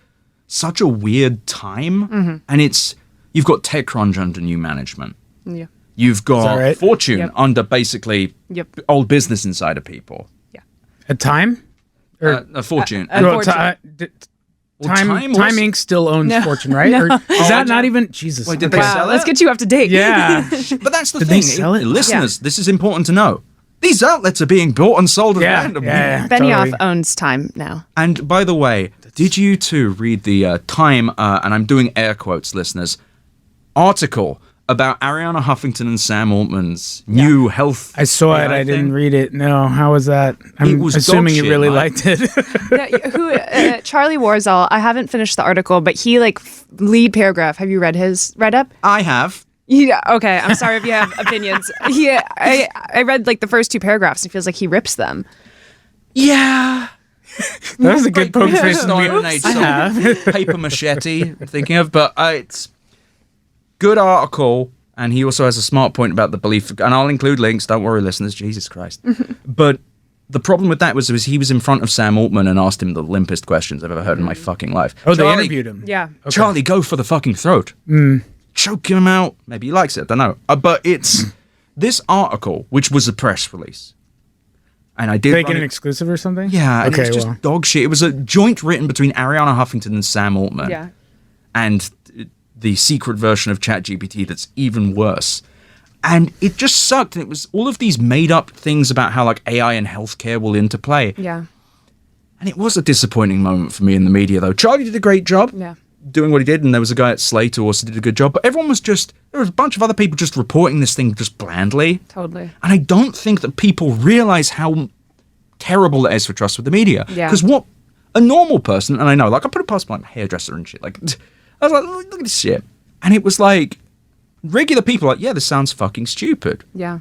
such a weird time. And you've got TechCrunch under new management. Yeah. You've got Fortune under basically old Business Insider people. A time? A Fortune. Fortune. Well, Time Inc. still owns Fortune, right? No. Or is that not even Jesus? Wait, did they Wow, sell let's it? get you up to date. Yeah. But that's the Did thing. they sell it? Listeners, this is important to know. These outlets are being bought and sold at random. Benioff totally. owns Time now. And by the way, did you two read the Time, and I'm doing air quotes, listeners, article about Ariana Huffington and Sam Altman's new health? I saw it. AI I didn't thing? read it. No, how was that? I'm was assuming dog you shit, really Mike. liked it. Charlie Warzel, I haven't finished the article, but he lead paragraph. Have you read up? I have. Yeah, okay. I'm sorry if you have opinions. I read the first 2 paragraphs and it feels like he rips them. Yeah. That was a good poker face. Stone Age, paper machete, I'm thinking of, but it's good article, and he also has a smart point about the belief, and I'll include links, don't worry, listeners, Jesus Christ. But the problem with that was he was in front of Sam Altman and asked him the limpest questions I've ever heard in my fucking life. Oh, they Charlie, interviewed him. Yeah. Charlie, go for the fucking throat. Choke him out. Maybe he likes it, I don't know. But it's this article, which was a press release. And I did Did they run get an it- exclusive or something? Yeah, and Okay, it was just well. dog shit. It was a joint written between Ariana Huffington and Sam Altman. Yeah. And the secret version of ChatGPT that's even worse. And it just sucked. And it was all of these made up things about how AI and healthcare will interplay. Yeah. And it was a disappointing moment for me in the media, though. Charlie did a great job doing what he did, and there was a guy at Slate who also did a good job. But everyone was there was a bunch of other people just reporting this thing just blandly. Totally. And I don't think that people realize how terrible it is for trust with the media. Yeah. Because what a normal person, and I know, I put it past my hairdresser and shit. I was like, look at this shit. And it was regular people yeah, this sounds fucking stupid. Yeah.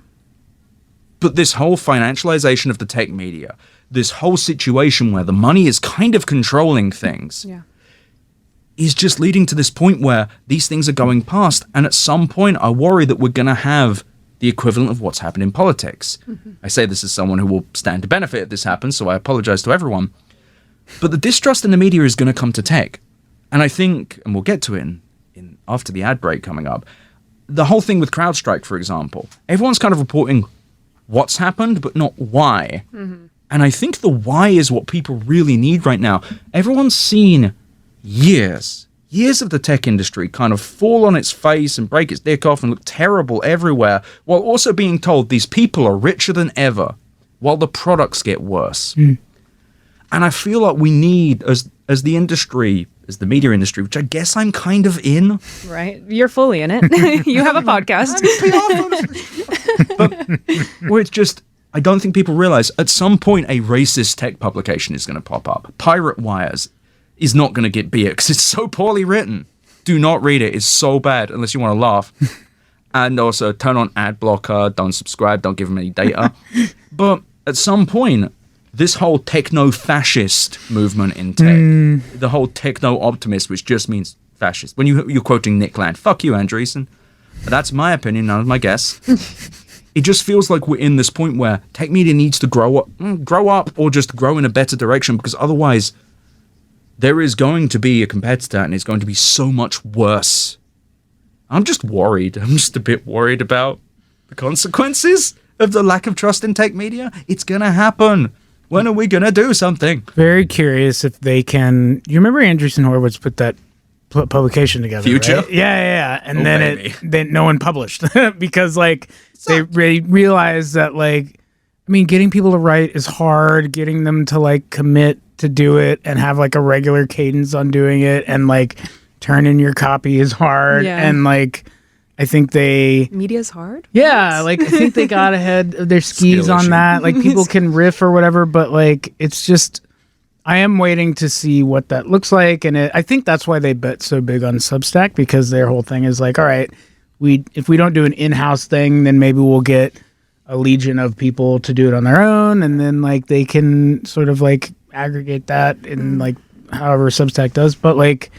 But this whole financialization of the tech media, this whole situation where the money is kind of controlling things, is just leading to this point where these things are going past. And at some point, I worry that we're going to have the equivalent of what's happened in politics. I say this as someone who will stand to benefit if this happens, so I apologize to everyone. But the distrust in the media is going to come to tech. And I think, and we'll get to it in after the ad break coming up, the whole thing with CrowdStrike, for example, everyone's kind of reporting what's happened, but not why. And I think the why is what people really need right now. Everyone's seen years of the tech industry kind of fall on its face and break its dick off and look terrible everywhere, while also being told these people are richer than ever, while the products get worse. And I feel like we need, as the industry, as the media industry, which I guess I'm kind of in. Right. You're fully in it. You have a podcast. But where it's just, I don't think people realize at some point a racist tech publication is going to pop up. Pirate Wires is not going to be it because it's so poorly written. Do not read it. It's so bad unless you want to laugh. And also turn on ad blocker, don't subscribe, don't give them any data. But at some point, this whole techno-fascist movement in tech, the whole techno-optimist, which just means fascist. When you're quoting Nick Land, fuck you, Andreessen. That's my opinion, none of my guess. It just feels like we're in this point where tech media needs to grow up or just grow in a better direction, because otherwise there is going to be a competitor and it's going to be so much worse. I'm just worried. I'm just a bit worried about the consequences of the lack of trust in tech media. It's going to happen. When are we going to do something? Very curious if they can. You remember Andreessen Horowitz put that publication together, Future? right? Yeah. And Oh, then baby. then no one published because they really realized that getting people to write is hard. Getting them to commit to do it and have a regular cadence on doing it and turn in your copy is hard. Yeah. And I think they Media's hard. yeah, I think they got ahead of their skis Skill on issue. that. People can riff or whatever, but it's just I am waiting to see what that looks like, and I think that's why they bet so big on Substack, because their whole thing is all right, if we don't do an in-house thing, then maybe we'll get a legion of people to do it on their own, and then they can sort of aggregate that in however Substack does. But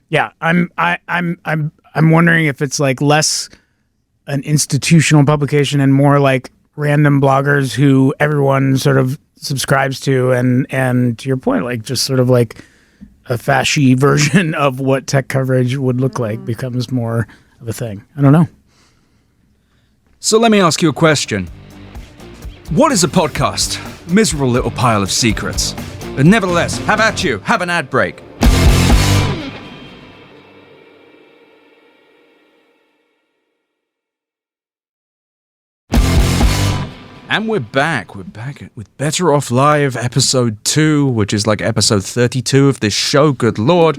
yeah, I'm wondering if it's less an institutional publication and more random bloggers who everyone sort of subscribes to, and to your point, just sort of a fashy version of what tech coverage would look like becomes more of a thing. I don't know. So let me ask you a question. What is a podcast? Miserable little pile of secrets. But nevertheless, how about you? Have an ad break. And we're back. We're back with Better Offlive episode 2, which is like episode 32 of this show, good lord.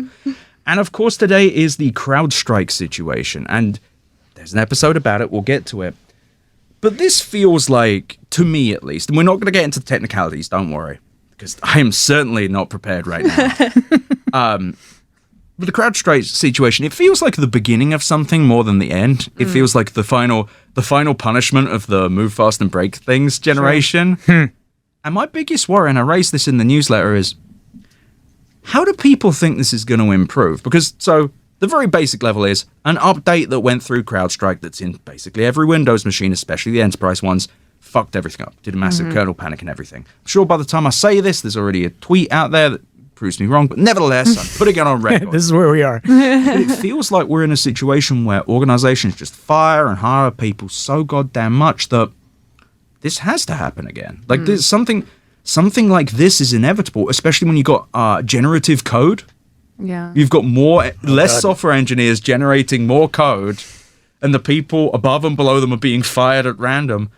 And of course, today is the CrowdStrike situation. And there's an episode about it. We'll get to it. But this feels like, to me at least, and we're not going to get into the technicalities, don't worry, because I am certainly not prepared right now. But the CrowdStrike situation, it feels like the beginning of something more than the end. It feels like the final punishment of the move fast and break things generation. Sure. And my biggest worry, and I raised this in the newsletter, is how do people think this is going to improve? Because, so, the very basic level is an update that went through CrowdStrike that's in basically every Windows machine, especially the enterprise ones, fucked everything up, did a massive kernel panic and everything. I'm sure by the time I say this, there's already a tweet out there that proves me wrong, but nevertheless, I'm putting it on record. This is where we are. But it feels like we're in a situation where organizations just fire and hire people so goddamn much that this has to happen again. Like there's something like this is inevitable, especially when you got generative code. Yeah. You've got less software engineers generating more code, and the people above and below them are being fired at random.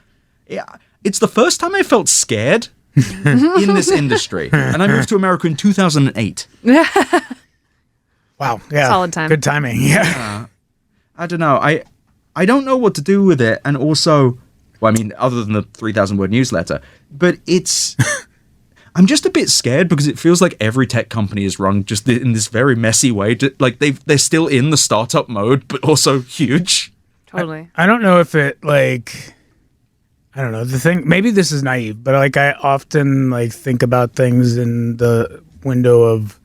Yeah, it's the first time I felt scared in this industry. And I moved to America in 2008. Wow. Yeah. Solid time. Good timing. Yeah. I don't know. I don't know what to do with it. And also, well, I mean, other than the 3,000 word newsletter, but it's, I'm just a bit scared because it feels like every tech company is run just in this very messy way. Like they're still in the startup mode, but also huge. Totally. I don't know if it like, I don't know, the thing, maybe this is naive, but like I often like think about things in the window of,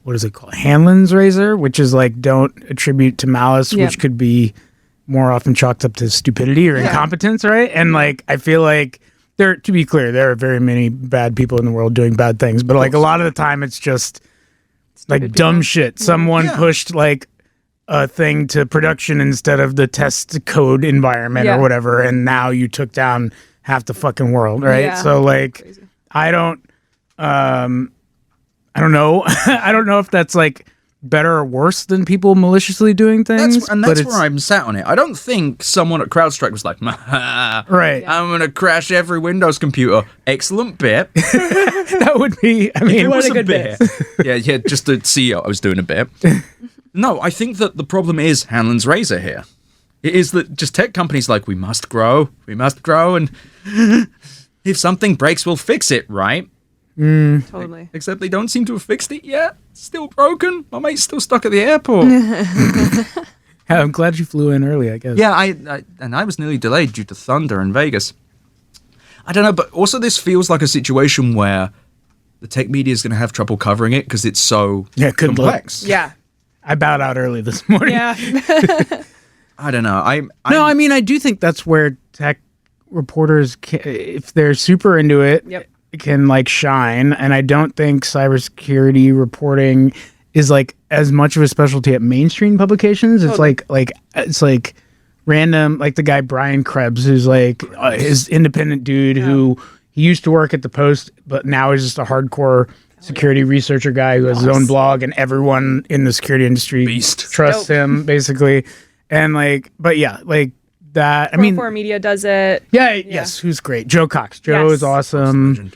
what is it called? Hanlon's razor, which is like, don't attribute to malice, which could be more often chalked up to stupidity or incompetence, right? And like, I feel like to be clear, there are very many bad people in the world doing bad things, but like a lot of the time it's just like dumb shit. Someone pushed like a thing to production instead of the test code environment or whatever, and now you took down half the fucking world, right? Yeah. So like, crazy. I don't know. I don't know if that's like better or worse than people maliciously doing things. That's where I'm sat on it. I don't think someone at CrowdStrike was like, right, I'm going to crash every Windows computer. Excellent bit. That would be, I mean, it was a good bit. yeah, just the CEO, I was doing a bit. No, I think that the problem is Hanlon's razor here. It is that just tech companies like, we must grow, and if something breaks, we'll fix it, right? Totally. Except they don't seem to have fixed it yet. It's still broken. My mate's still stuck at the airport. I'm glad you flew in early, I guess. Yeah, I was nearly delayed due to thunder in Vegas. I don't know, but also this feels like a situation where the tech media is going to have trouble covering it because it's so complex. Yeah. I bowed out early this morning. Yeah. I don't know. I mean, I do think that's where tech reporters, if they're super into it, can like shine. And I don't think cybersecurity reporting is like as much of a specialty at mainstream publications. It's like random, like the guy Brian Krebs, who's like his independent dude who he used to work at the Post, but now is just a hardcore security researcher guy who has his own blog, and everyone in the security industry trusts him, basically. And like, but yeah, like that. I mean, 4 Media does it. Yeah, yes, who's great. Joe Cox. Joe is awesome.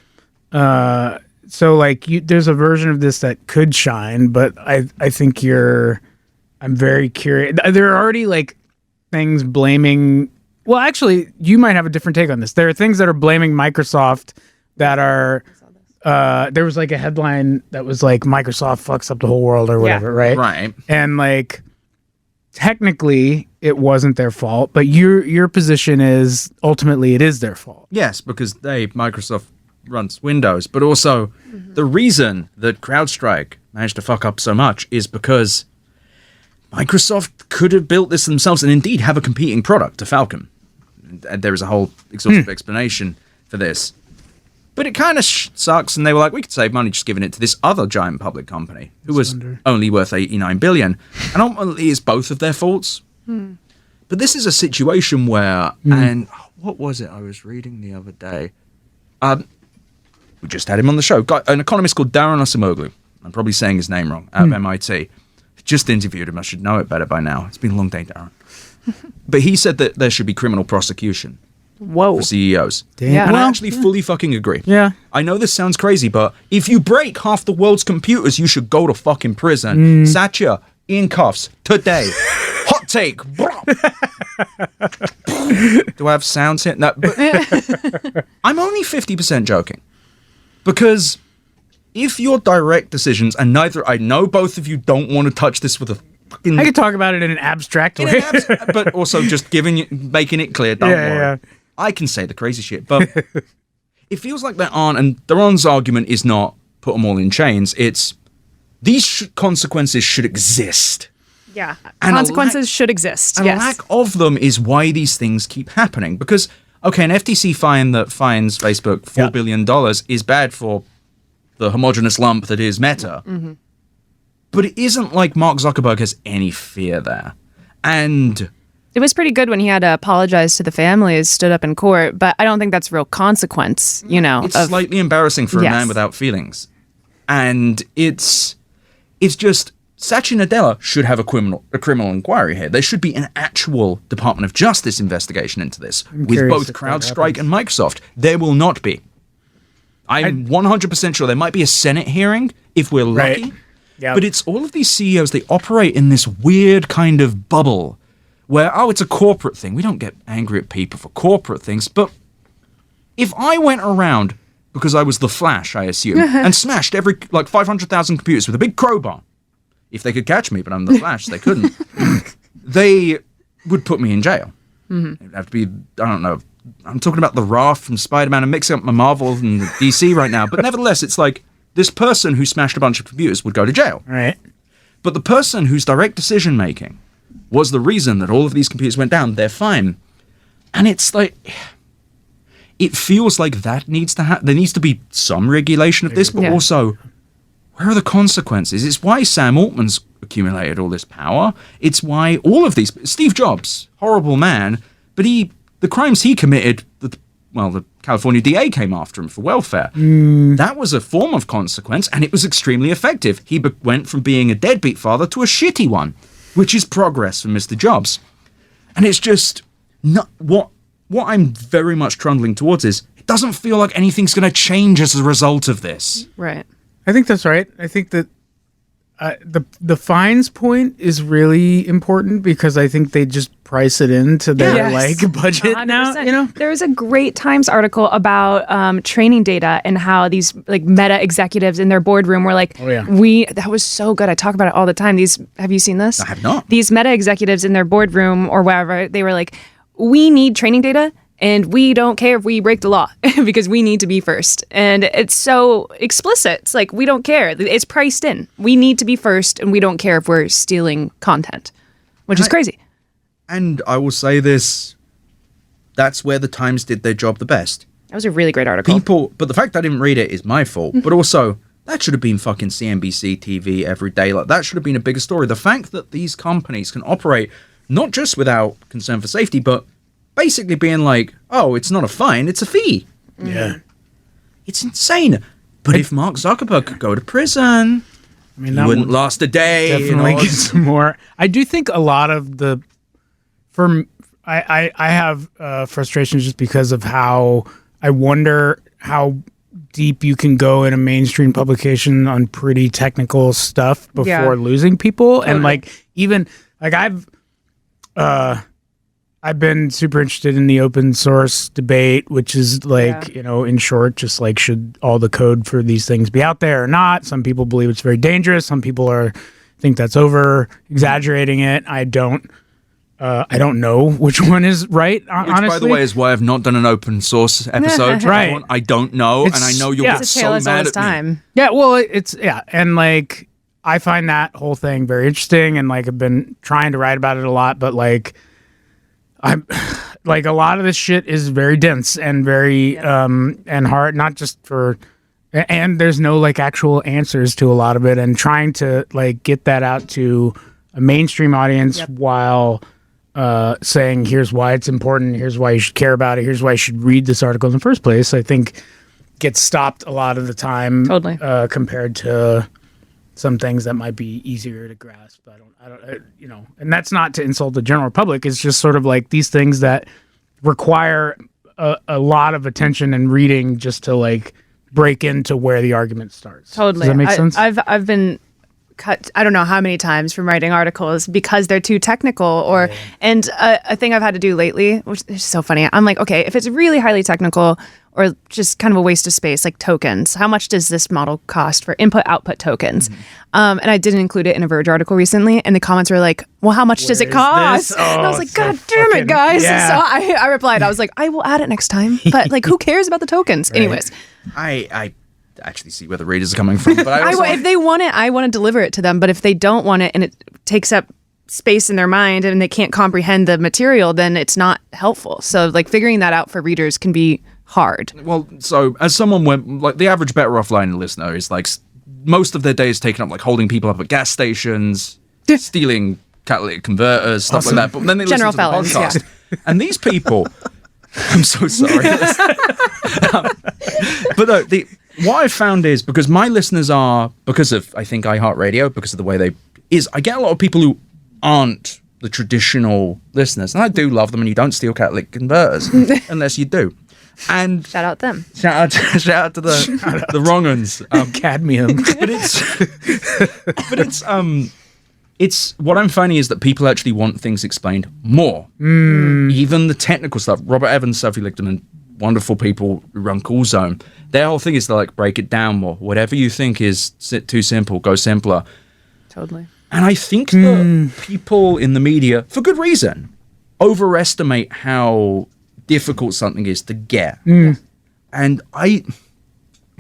So like, there's a version of this that could shine, but I think I'm very curious. There are already like things blaming. Well, actually, you might have a different take on this. There are things that are blaming Microsoft that are. There was like a headline that was like Microsoft fucks up the whole world or whatever, right? Right. And like technically it wasn't their fault, but your position is ultimately it is their fault. Yes, because Microsoft runs Windows, but also the reason that CrowdStrike managed to fuck up so much is because Microsoft could have built this themselves and indeed have a competing product to Falcon. And there is a whole exhaustive explanation for this. But it kind of sucks, and they were like, we could save money just giving it to this other giant public company who was only worth $89 billion. And ultimately, it's both of their faults. But this is a situation where, and what was it I was reading the other day? We just had him on the show. An economist called Darren Acemoglu. I'm probably saying his name wrong, out of MIT. Just interviewed him. I should know it better by now. It's been a long day, Darren. But he said that there should be criminal prosecution Whoa. for CEOs. Yeah. And I Well, actually fully fucking agree. Yeah. I know this sounds crazy, but if you break half the world's computers, you should go to fucking prison. Satya in cuffs today. Hot take. Do I have sounds here? No, but I'm only 50% joking. Because if your direct decisions, and I know both of you don't want to touch this with a fucking... I could talk about it in an abstract way. but also just making it clear, don't worry. Yeah. I can say the crazy shit, but it feels like there aren't, and Theron's argument is not put them all in chains, it's these consequences should exist. Yeah. And Consequences should exist. And Yes. lack of them is why these things keep happening. Because, okay, an FTC fine that fines Facebook $4 billion is bad for the homogenous lump that is Meta. But it isn't like Mark Zuckerberg has any fear there. And It was pretty good when he had to apologize to the families, stood up in court, but I don't think that's real consequence, it's slightly embarrassing for a man without feelings. And it's just Satya Nadella should have a criminal inquiry here. There should be an actual Department of Justice investigation into this with curious both if that CrowdStrike and Microsoft. There will not be. I'm 100% sure there might be a Senate hearing if we're lucky. Right. Yeah. But it's all of these CEOs, they operate in this weird kind of bubble where, it's a corporate thing. We don't get angry at people for corporate things. But if I went around, because I was the Flash, I assume, and smashed 500,000 computers with a big crowbar, if they could catch me, but I'm the Flash, they couldn't, they would put me in jail. It would have to be, I don't know, I'm talking about the Wrath from Spider-Man. I'm mixing up my Marvel and DC right now. But nevertheless, it's like this person who smashed a bunch of computers would go to jail. Right. But the person whose direct decision-making was the reason that all of these computers went down, they're fine. And it's like, it feels like that needs to happen. There needs to be some regulation of this, but also, where are the consequences? It's why Sam Altman's accumulated all this power. It's why all of these, Steve Jobs, horrible man, but the crimes he committed, the California DA came after him for welfare. That was a form of consequence, and it was extremely effective. He went from being a deadbeat father to a shitty one, which is progress for Mr. Jobs. And it's just not what I'm very much trundling towards is it doesn't feel like anything's going to change as a result of this. Right. I think that's right. I think that the fines point is really important because I think they just price it into their budget 100%. now. There was a great Times article about training data and how these Meta executives in their boardroom were like, that was so good. I talk about it all the time. Have you seen this? I have not. These Meta executives in their boardroom or wherever, they were like, we need training data. And we don't care if we break the law because we need to be first. And it's so explicit. It's like, we don't care. It's priced in. We need to be first, and we don't care if we're stealing content, which is crazy. And I will say this, that's where the Times did their job the best. That was a really great article. But the fact I didn't read it is my fault. But also, that should have been fucking CNBC TV every day. Like, that should have been a bigger story. The fact that these companies can operate not just without concern for safety, but basically being like, it's not a fine, it's a fee. Yeah. It's insane. But if Mark Zuckerberg could go to prison, he wouldn't last a day. Definitely get some more. I do think a lot of I have frustrations just because of how I wonder how deep you can go in a mainstream publication on pretty technical stuff before losing people. Totally. And I've been super interested in the open source debate, which is in short, just like, should all the code for these things be out there or not? Some people believe it's very dangerous. Some people think that's over exaggerating it. I don't know which one is right. Honestly, which, by the way, is why I've not done an open source episode. Right. I don't know, and I know you'll get so mad at me. Yeah, well, and I find that whole thing very interesting, and I've been trying to write about it a lot, but I'm a lot of this shit is very dense and very and hard, not just for, and there's no actual answers to a lot of it, and trying to get that out to a mainstream audience while saying here's why it's important, here's why you should care about it, here's why you should read this article in the first place, I think gets stopped a lot of the time. Totally. Compared to some things that might be easier to grasp. I don't, and that's not to insult the general public. It's just sort of these things that require a lot of attention and reading just to like break into where the argument starts. Totally. Does that make sense? I've been cut I don't know how many times from writing articles because they're too technical and a thing I've had to do lately, which is so funny. I'm like, okay, if it's really highly technical or just kind of a waste of space, like tokens, how much does this model cost for input output tokens? And I didn't include it in a Verge article recently, and the comments were like, well, how much does it cost? And I was like, God damn it, guys. Yeah. So I replied, I was like, I will add it next time, but like, who cares about the tokens? Anyways. I actually see where the readers are coming from, but I also if they want it, I want to deliver it to them. But if they don't want it and it takes up space in their mind and they can't comprehend the material, then it's not helpful. So like figuring that out for readers can be hard. Well, so as someone went, like the average Better Offline listener is like most of their day is taken up like holding people up at gas stations, stealing catalytic converters, stuff like that. But then they General listen to felons, the podcast. And these people, I'm so sorry. But no, what I've found is because my listeners are, because of, I think, iHeart Radio, because of the way I get a lot of people who aren't the traditional listeners. And I do love them, and you don't steal catalytic converters unless you do. And Shout out them. Shout out to the wrong uns. Cadmium. It's what I'm finding is that people actually want things explained more. Even the technical stuff. Robert Evans, Sophie Lichterman, wonderful people who run Cool Zone. Their whole thing is to like break it down more. Whatever you think is too simple, go simpler. Totally. And I think that people in the media, for good reason, overestimate how difficult something is to get. And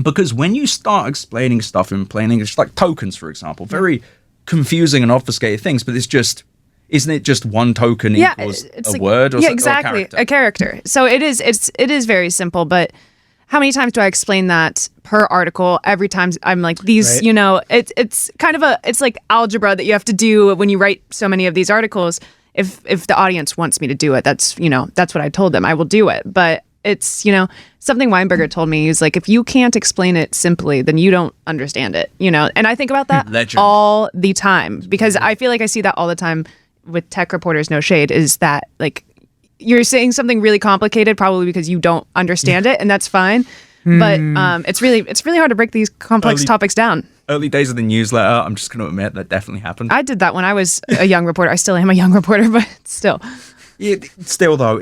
because when you start explaining stuff in plain English, like tokens, for example, very confusing and obfuscated things, but isn't it just one token equals a like, word or, exactly, or a character. So it is very simple, but how many times do I explain that per article? Every time I'm like, these, Right. it's kind of it's like algebra that you have to do when you write so many of these articles. If the audience wants me to do it, that's what I told them. I will do it. But it's, something Weinberger told me. He's like, if you can't explain it simply, then you don't understand it, And I think about that Legend. all the time because I feel like I see that all the time with tech reporters, no shade, is that like you're saying something really complicated probably because you don't understand it, and that's fine. But it's really hard to break these complex topics down. Early days of the newsletter, I'm just going to admit that definitely happened. I did that when I was a young reporter. I still am a young reporter, but still. Yeah, still though,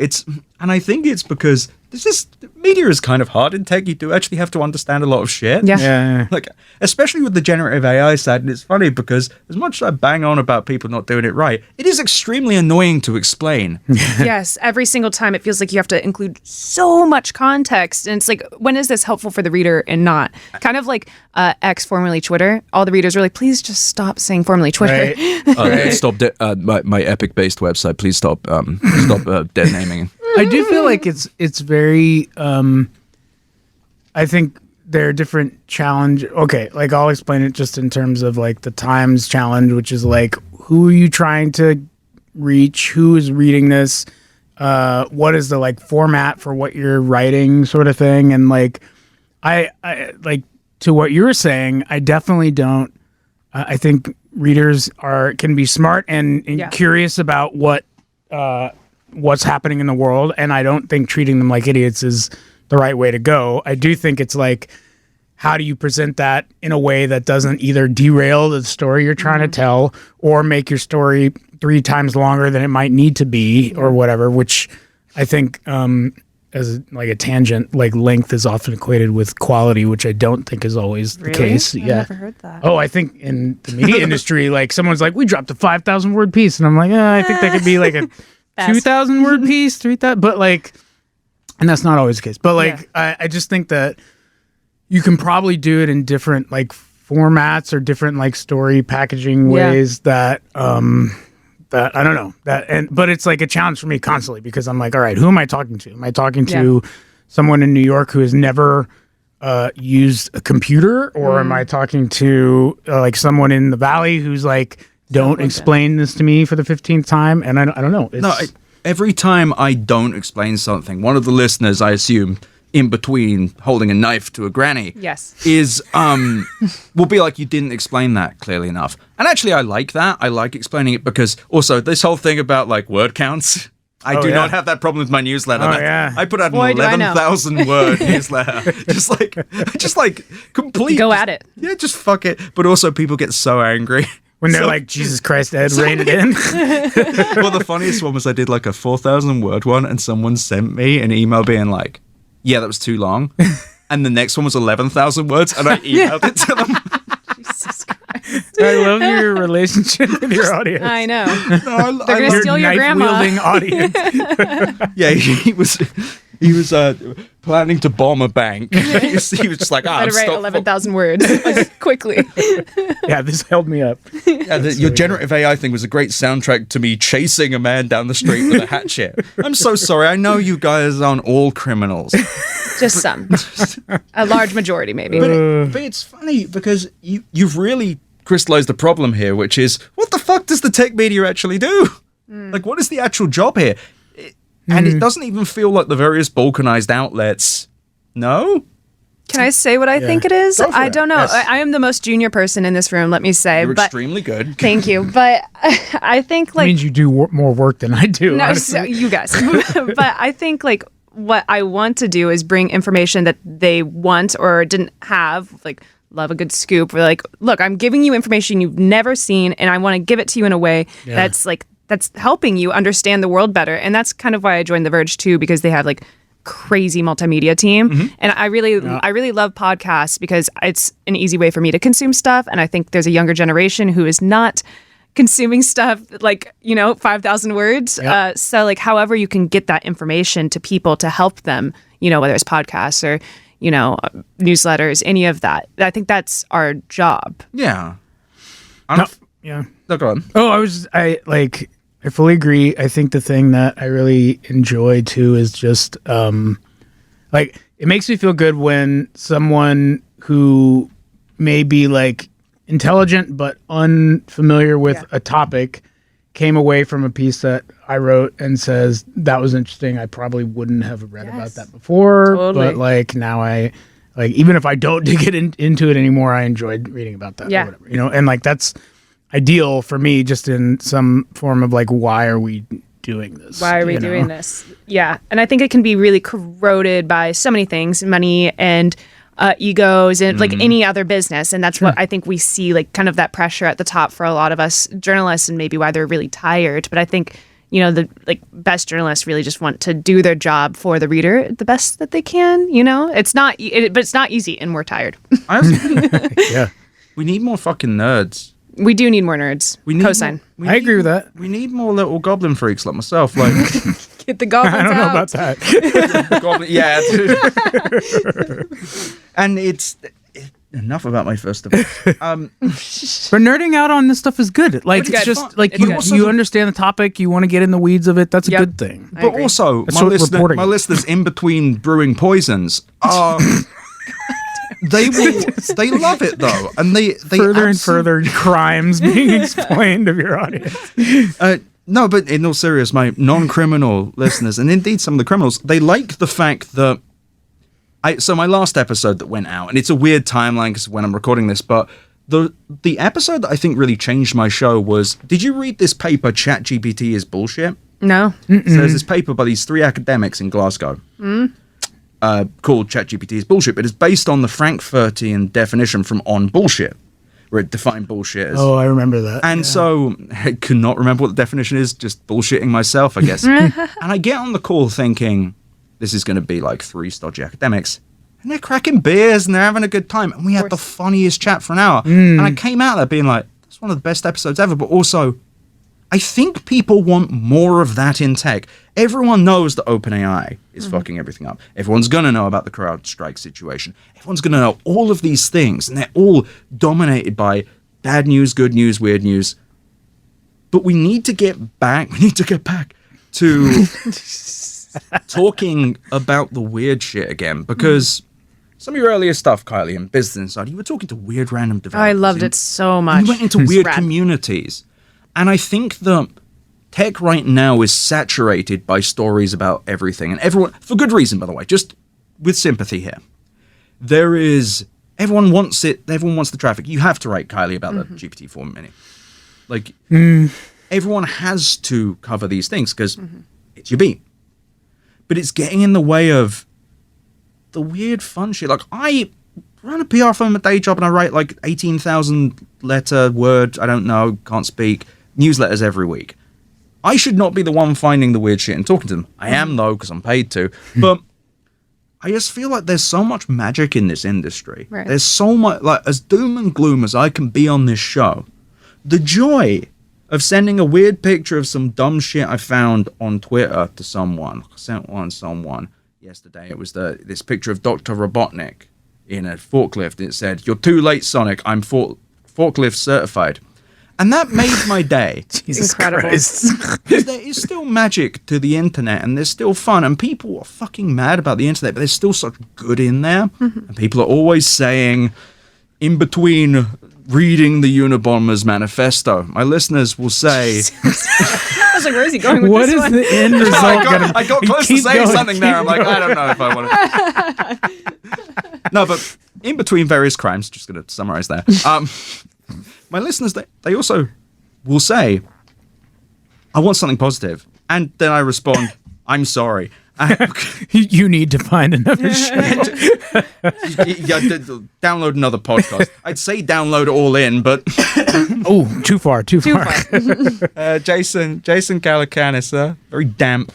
and I think it's because media is kind of hard in tech. You do actually have to understand a lot of shit. Yeah. Like, especially with the generative AI side, and it's funny because as much as I bang on about people not doing it right, it is extremely annoying to explain. Yes, every single time it feels like you have to include so much context, and it's like, when is this helpful for the reader and not? Kind of like X, formerly Twitter. All the readers were like, please just stop saying formerly Twitter. Right. Stop my Epic-based website. Please stop dead naming. I do feel like it's very I think there are different challenge. Okay, like I'll explain it just in terms of like the Times challenge, which is like, who are you trying to reach? Who is reading this? What is the like format for what you're writing, sort of thing? And like I like to what you were saying, I definitely don't. I think readers can be smart and curious about what's happening in the world, and I don't think treating them like idiots is the right way to go. I do think it's like, how do you present that in a way that doesn't either derail the story you're trying to tell or make your story 3 times longer than it might need to be or whatever, which I think as like a tangent, like length is often equated with quality, which I don't think is always the case. I've never heard that. Oh, I think in the media industry, like someone's like, we dropped a 5,000 word piece, and I'm like, I think that could be like a 2,000 word piece, 3,000, but like, and that's not always the case. But like, I just think that you can probably do it in different like formats or different like story packaging ways that that I don't know but it's like a challenge for me constantly because I'm like, all right, who am I talking to? Am I talking to someone in New York who has never used a computer, or am I talking to like someone in the Valley who's like, don't explain this to me for the 15th time? And I don't know. Every time I don't explain something, one of the listeners, I assume, in between holding a knife to a granny, is will be like, you didn't explain that clearly enough. And actually, I like that. I like explaining it because also this whole thing about like word counts. I do not have that problem with my newsletter. I put out Boy, an do I know. 11,000 word newsletter. just like complete. Go at it. Yeah, just fuck it. But also people get so angry. When they're like, Jesus Christ, Ed, rein it in. Well, the funniest one was I did like a 4,000 word one and someone sent me an email being like, yeah, that was too long. And the next one was 11,000 words and I emailed it to them. Jesus Christ. I love your relationship with your audience. I know. No, They're going to steal your grandma. Knife-wielding audience. Yeah, he was planning to bomb a bank. He was just like, Better write 11,000 words quickly. Yeah, this held me up. Yeah, your generative AI thing was a great soundtrack to me chasing a man down the street with a hatchet. I'm so sorry. I know you guys aren't all criminals. Just some. A large majority, maybe. But it's funny because you've really crystallized the problem here, which is, what the fuck does the tech media actually do? Like, what is the actual job here? And it doesn't even feel like the various balkanized outlets. No? Can I say what I think it is? Go for I it. don't know. Yes. I am the most junior person in this room, let me say. You're but extremely good. Thank you. But I think, like... means you do more work than I do, No, honestly. so you guys. But I think, like, what I want to do is bring information that they want or didn't have, like, love a good scoop. We're like, look, I'm giving you information you've never seen, and I want to give it to you in a way that's helping you understand the world better. And that's kind of why I joined The Verge too, because they have like crazy multimedia team. And I really love podcasts because it's an easy way for me to consume stuff. And I think there's a younger generation who is not consuming stuff like, 5,000 words. So like, however you can get that information to people to help them, whether it's podcasts or, newsletters, any of that. I think that's our job. Yeah. Yeah. No, go on. Oh, I fully agree. I think the thing that I really enjoy too is just it makes me feel good when someone who may be like intelligent but unfamiliar with a topic came away from a piece that I wrote and says, that was interesting. I probably wouldn't have read about that before, Totally. but like now even if I don't get into it anymore, I enjoyed reading about that or whatever, and like that's ideal for me, just in some form of like, why are we doing this? Why are we doing this? Yeah. And I think it can be really corroded by so many things, money and egos and like any other business. And that's what I think we see, like kind of that pressure at the top for a lot of us journalists, and maybe why they're really tired. But I think, the best journalists really just want to do their job for the reader the best that they can. It's not, but it's not easy, and we're tired. I also Yeah. we need more fucking nerds. We do need more nerds. We need Cosign. I agree with that. We need more little goblin freaks like myself. Like, Get the goblins I don't know out. about that. goblin, yeah. And it's enough about my first of all. But nerding out on this stuff is good. Like, It's it's good. just like It's good. you understand the topic, you want to get in the weeds of it. That's a good thing. I But agree. also, That's what reporting my is. listeners in between brewing poisons are. They love it though, and they Further and further crimes being explained of your audience. No, but in all seriousness, my non-criminal listeners, and indeed some of the criminals, they like the fact that so my last episode that went out, and it's a weird timeline because when I'm recording this, but the episode that I think really changed my show was, did you read this paper, ChatGPT is bullshit? No. So there's this paper by these 3 academics in Glasgow called ChatGPT is bullshit, but it's based on the Frankfurtian definition from On Bullshit, where it defined bullshit as... Oh, I remember that. And so I could not remember what the definition is, just bullshitting myself, I guess. And I get on the call thinking, this is going to be like 3 stodgy academics. And they're cracking beers and they're having a good time. And we had the funniest chat for an hour. And I came out there being like, that's one of the best episodes ever. But also, I think people want more of that in tech. Everyone knows that OpenAI is fucking everything up. Everyone's going to know about the CrowdStrike situation. Everyone's going to know all of these things. And they're all dominated by bad news, good news, weird news. But we need to get back to talking about the weird shit again. Because some of your earlier stuff, Kylie, in Business Insider, you were talking to weird random Oh, developers. I loved it so much. You went into weird Rad. communities. And I think that tech right now is saturated by stories about everything. And everyone, for good reason, by the way, just with sympathy here. Everyone wants it, everyone wants the traffic. You have to write, Kylie, about the GPT-4 Mini. Like, everyone has to cover these things because it's your beat. But it's getting in the way of the weird fun shit. Like, I run a PR firm, a day job, and I write like 18,000 letter word, I don't know, can't speak, newsletters every week. I should not be the one finding the weird shit and talking to them. I am, though, because I'm paid to. But I just feel like there's so much magic in this industry. Right. There's so much, like, as doom and gloom as I can be on this show, the joy of sending a weird picture of some dumb shit I found on Twitter to someone. I sent one to someone yesterday. It was this picture of Dr. Robotnik in a forklift. It said, "You're too late, Sonic. I'm forklift certified." And that made my day. Jesus Incredible. Christ. Because there is still magic to the internet, and there's still fun, and people are fucking mad about the internet, but there's still such good in there. And people are always saying, in between reading the Unabomber's manifesto, my listeners will say... I was like, where is he going with What this is one? the end result? I got close to Keep saying going, something there. I'm like, keep I don't know if I want to. No, but in between various crimes, just going to summarize there. My listeners, they also will say, I want something positive. And then I respond, I'm sorry. You need to find another show. Download another podcast. I'd say download it all in, but Oh, too far. Too far. Jason Calacanis, very damp.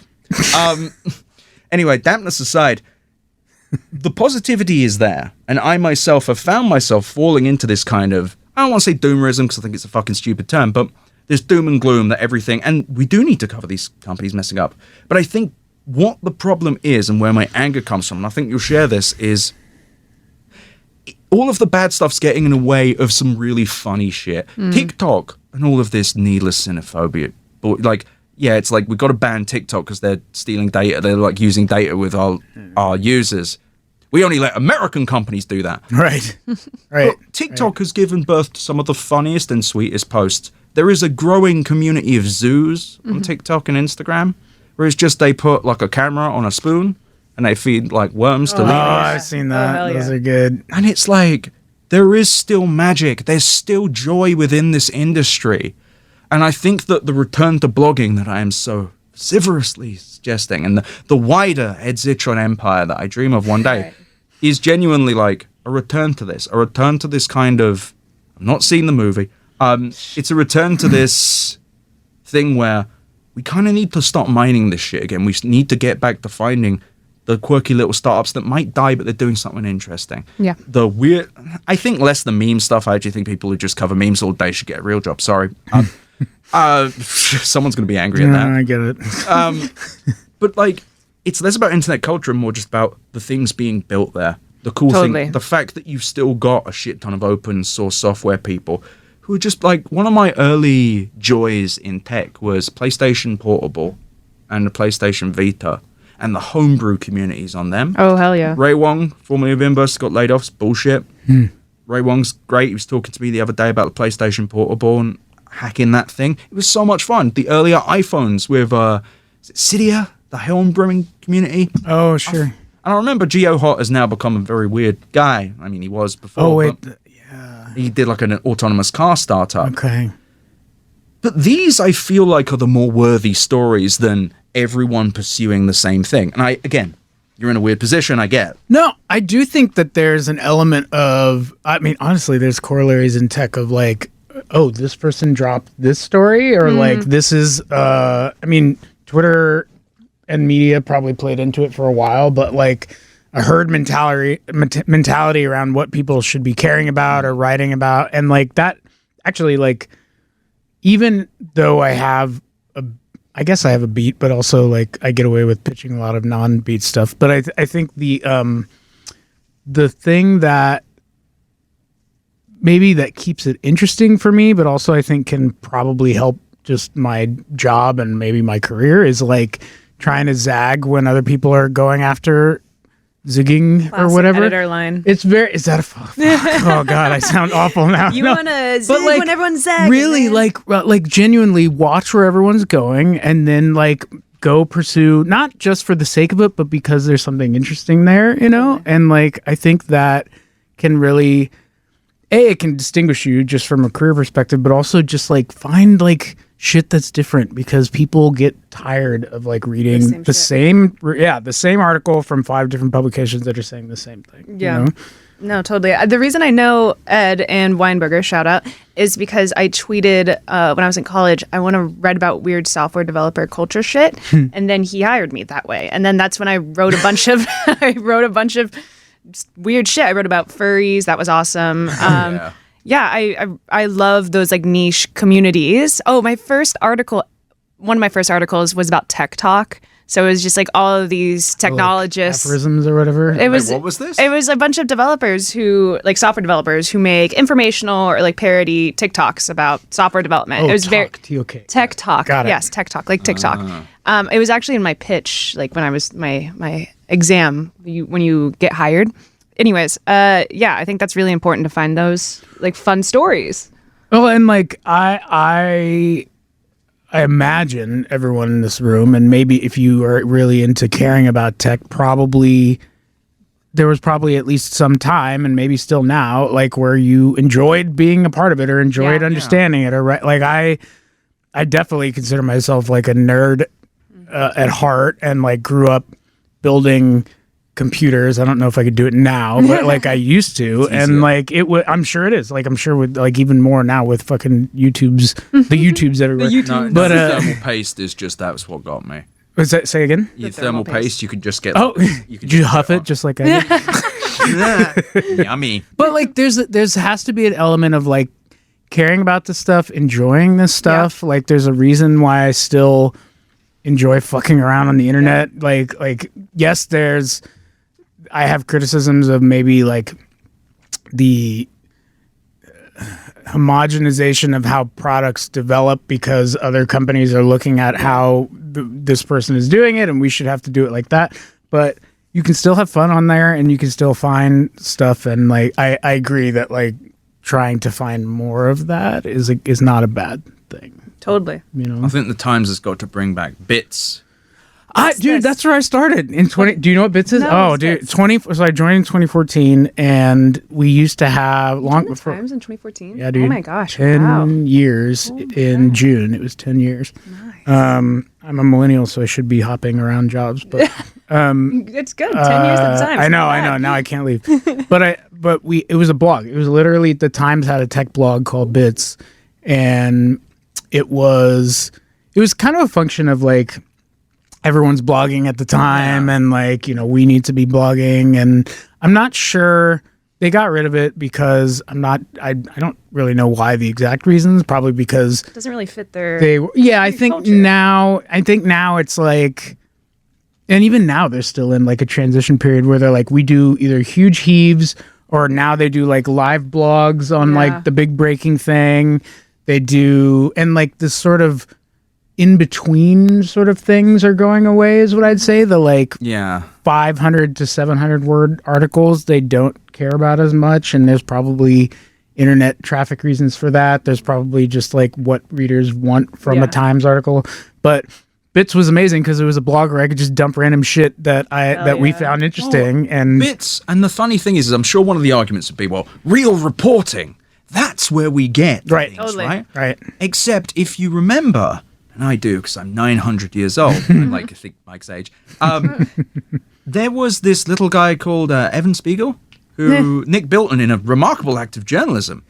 Anyway, dampness aside, the positivity is there, and I myself have found myself falling into this kind of, I don't want to say doomerism because I think it's a fucking stupid term, but there's doom and gloom that everything, and we do need to cover these companies messing up. But I think what the problem is, and where my anger comes from, and I think you'll share this, is all of the bad stuff's getting in the way of some really funny shit. TikTok and all of this needless xenophobia. But like, yeah, it's like we've got to ban TikTok because they're stealing data. They're like using data with our users. We only let American companies do that. Right. Right. But TikTok has given birth to some of the funniest and sweetest posts. There is a growing community of zoos on TikTok and Instagram, where it's just they put like a camera on a spoon and they feed like worms to Oh, lemurs. I've seen that. hell Those yeah. are good. And it's like, there is still magic. There's still joy within this industry. And I think that the return to blogging that I am so vociferously suggesting, and the wider Ed Zitron empire that I dream of one day, Right. is genuinely like a return to this kind of, I'm not seeing the movie, it's a return to this thing where we kind of need to stop mining this shit again. We need to get back to finding the quirky little startups that might die, but they're doing something interesting. Yeah. The weird, I think less the meme stuff. I actually think people who just cover memes all day should get a real job. Sorry. Someone's going to be angry at that. I get it. But like, it's less about internet culture and more just about the things being built there. The cool Totally. thing, the fact that you've still got a shit ton of open source software people who are just like, one of my early joys in tech was PlayStation Portable and the PlayStation Vita and the homebrew communities on them. Oh, hell yeah. Ray Wong, formerly of Imbus, got laid off. It's bullshit. Ray Wong's great. He was talking to me the other day about the PlayStation Portable and hacking that thing. It was so much fun. The earlier iPhones with is it Cydia, the homebrewing community. Oh, sure. And I remember GeoHot has now become a very weird guy. I mean, he was before. Oh, wait. but he did like an autonomous car startup. Okay. But these, I feel like, are the more worthy stories than everyone pursuing the same thing. And again, you're in a weird position, I get. No, I do think that there's an element of, I mean, honestly, there's corollaries in tech of like, oh, this person dropped this story, or like, this is, I mean, Twitter and media probably played into it for a while, but like a herd mentality around what people should be caring about or writing about. And like that, actually, like, even though I guess I have a beat, but also like I get away with pitching a lot of non-beat stuff. But I think the thing that maybe that keeps it interesting for me, but also I think can probably help just my job and maybe my career is like trying to zag when other people are going after zigging or Classic whatever. editor line. It's very, is that a fuck? Oh God, I sound awful now. You No. want to But, zig like, when everyone's zagging. Really, man. like genuinely watch where everyone's going and then like go pursue, not just for the sake of it, but because there's something interesting there, you know? And like, I think that can really, it can distinguish you just from a career perspective, but also just like find like shit that's different, because people get tired of like reading the same article from 5 different publications that are saying the same thing. Yeah. You know? No, totally. The reason I know Ed and Weinberger, shout out, is because I tweeted when I was in college, I want to write about weird software developer culture shit, and then he hired me that way. And then that's when I wrote a bunch of weird shit. I wrote about furries. That was awesome. I love those like niche communities. Oh, one of my first articles was about Tech Talk. So it was just like all of these technologists, aphorisms or whatever. What was this? It was a bunch of developers software developers who make informational or like parody TikToks about software development. It was Tech Talk. Got it. Yes, Tech Talk, like TikTok. It was actually in my pitch, like when I was my exam, when you get hired. Anyways, I think that's really important to find those like fun stories. Well, and like I imagine everyone in this room, and maybe if you are really into caring about tech, there was probably at least some time, and maybe still now, like where you enjoyed being a part of it or enjoyed understanding it, or like I definitely consider myself like a nerd at heart, and like grew up building computers. I don't know if I could do it now, but like I used to, and like it would. I'm sure it is. Like I'm sure with like even more now with fucking the YouTubes everywhere. But thermal paste is just that's what got me. Was that say again? Your thermal paste, you could just get. Oh, did you huff it just like I did? Yummy. But like, there's has to be an element of like caring about this stuff, enjoying this stuff. Yeah. Like, there's a reason why I still enjoy fucking around on the internet. Yeah. Like yes, I have criticisms of maybe like the homogenization of how products develop, because other companies are looking at how this person is doing it and we should have to do it like that. But you can still have fun on there, and you can still find stuff. And like, I agree that like trying to find more of that is not a bad thing. Totally. You know, I think the Times has got to bring back bits. Dude, that's where I started in 20. Do you know what Bits is? No, dude, Bits? 20. So I joined in 2014, and we used to have long before. Times in 2014. Yeah, dude. Oh my gosh. 10 years in June. It was 10 years. Nice. I'm a millennial, so I should be hopping around jobs, but it's good. 10 years at the time. I know. Now I can't leave. It was a blog. It was literally the Times had a tech blog called Bits, and it was kind of a function of like everyone's blogging at the time, and like, you know, we need to be blogging, and I'm not sure they got rid of it because I don't really know why, the exact reasons. Probably because it doesn't really fit their I think now it's like, and even now they're still in like a transition period where they're like, we do either huge heaves, or now they do like live blogs on like the big breaking thing they do, and like this sort of in between sort of things are going away, is what I'd say. The like 500 to 700 word articles they don't care about as much, and there's probably internet traffic reasons for that. There's probably just like what readers want from a Times article. But Bits was amazing because it was a blog where I could just dump random shit that we found interesting. And Bits, and the funny thing is I'm sure one of the arguments would be, well, real reporting, that's where we get things, Totally. right? Except if you remember, and I do because I'm 900 years old, I like to think Mike's age, there was this little guy called Evan Spiegel, who Nick Bilton, in a remarkable act of journalism,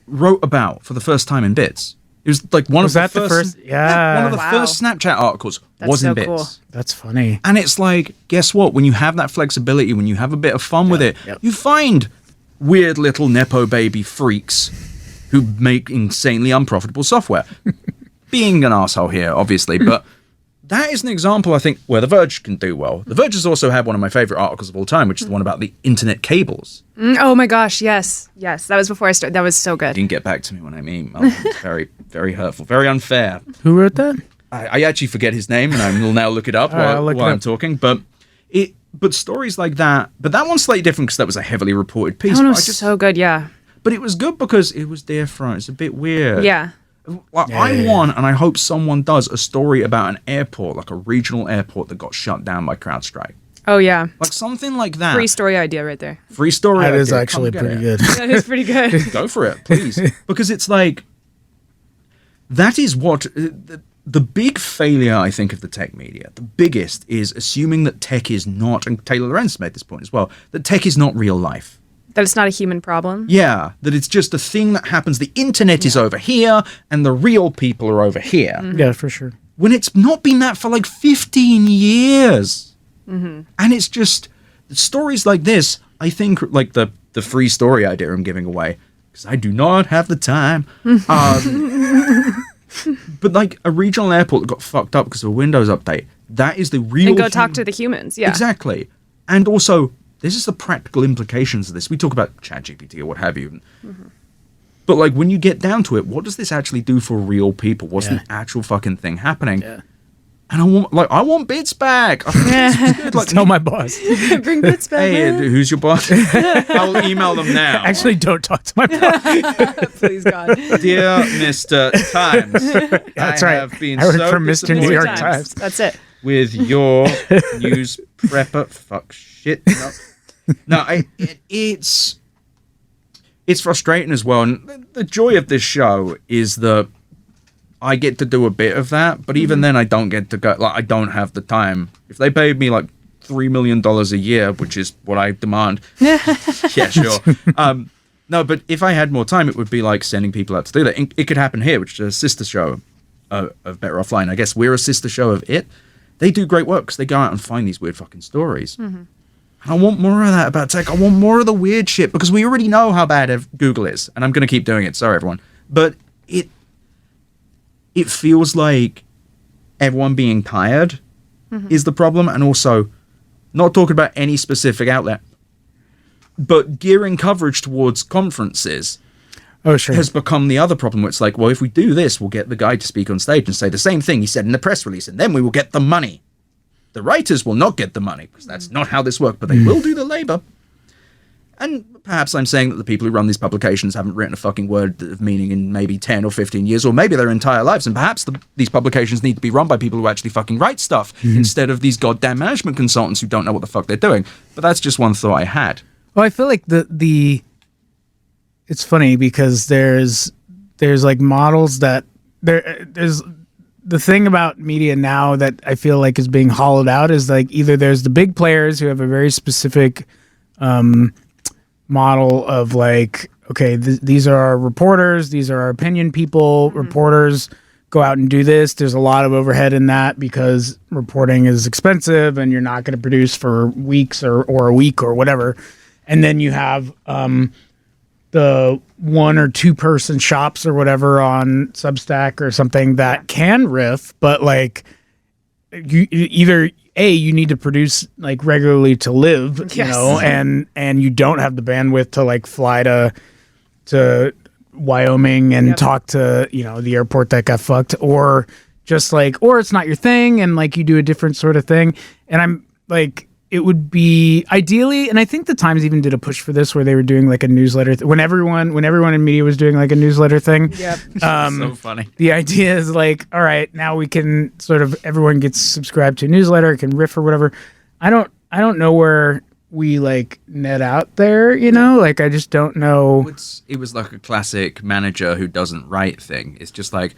wrote about for the first time in Bits. It was like one of the first Snapchat articles was in Bits. Cool. That's funny. And it's like, guess what? When you have that flexibility, when you have a bit of fun with it, you find weird little Nepo baby freaks who make insanely unprofitable software. Being an asshole here, obviously, but that is an example, I think, where The Verge can do well. The Verge has also had one of my favorite articles of all time, which is the one about the internet cables. Oh my gosh, yes. That was before I started. That was so good. Didn't get back to me when I emailed. It's very, very hurtful, very unfair. Who wrote that? I actually forget his name, and I will now look it up while I'm talking. But stories like that, but that one's slightly different because that was a heavily reported piece. That one was so good, yeah. But it was good because it was different. It's a bit weird. Yeah. I want, and I hope someone does, a story about an airport, like a regional airport that got shut down by CrowdStrike. Oh yeah, Like something like that. free story idea right there. Free story. That is idea. actually Come get pretty it. good. That is pretty good. Go for it, please. Because it's like, that is what, the big failure, I think, of the tech media, the biggest, is assuming that tech is not, and Taylor Lorenz made this point as well, that tech is not real life. That it's not a human problem. Yeah, that it's just a thing that happens. The internet is over here, and the real people are over here. Yeah, for sure. When it's not been that for like 15 years. And it's just, stories like this, I think, like the free story idea I'm giving away, because I do not have the time. But like a regional airport that got fucked up because of a Windows update, that is the real... And go talk to the humans. Yeah. Exactly. And also, this is the practical implications of this. We talk about ChatGPT or what have you. But like when you get down to it, what does this actually do for real people? What's the actual fucking thing happening? Yeah. And I want bits back. I think this is good. Like, Tell my boss. Bring bits back. hey, man. who's your boss? I'll email them now. Actually, don't talk to my boss. Please God. Dear Mr. Times, That's I right. have been I work so for Mr. New York disappointed Times. That's it. with your news prepper. Fuck shit. No, it's frustrating as well. And the joy of this show is that I get to do a bit of that, but even then I don't get to go, like, I don't have the time. If they paid me like $3 million a year, which is what I demand, yeah, sure. No, but if I had more time, it would be like sending people out to do that. It could happen here, which is a sister show of Better Offline. I guess we're a sister show of it. They do great work because they go out and find these weird fucking stories. And I want more of that about tech. I want more of the weird shit because we already know how bad Google is. And I'm going to keep doing it. Sorry, everyone. But it feels like everyone being tired is the problem. And also not talking about any specific outlet, but gearing coverage towards conferences Oh, sure. has become the other problem where it's like, well, if we do this, we'll get the guy to speak on stage and say the same thing he said in the press release, and then we will get the money. The writers will not get the money because that's not how this works, but they will do the labor. And perhaps I'm saying that the people who run these publications haven't written a fucking word of meaning in maybe 10 or 15 years, or maybe their entire lives. And perhaps these publications need to be run by people who actually fucking write stuff instead of these goddamn management consultants who don't know what the fuck they're doing. But that's just one thought I had. Well, I feel like it's funny because there's like models that there's the thing about media now that I feel like is being hollowed out is like either there's the big players who have a very specific model of like, okay, these are our reporters, these are our opinion people, reporters go out and do this. There's a lot of overhead in that because reporting is expensive and you're not going to produce for weeks or a week or whatever. And then you have the 1 or 2 person shops or whatever on Substack or something that can riff, but like you either you need to produce like regularly to live, you know, and you don't have the bandwidth to like fly to Wyoming and talk to, you know, the airport that got fucked, or just like, or it's not your thing and like you do a different sort of thing. And I'm like, it would be ideally, and I think the Times even did a push for this where they were doing like a newsletter when everyone in media was doing like a newsletter thing. Yep. So funny. The idea is like, all right, now we can sort of, everyone gets subscribed to a newsletter, can riff or whatever. I don't know where we like net out there, you know, like I just don't know. It was like a classic manager who doesn't write thing. It's just like,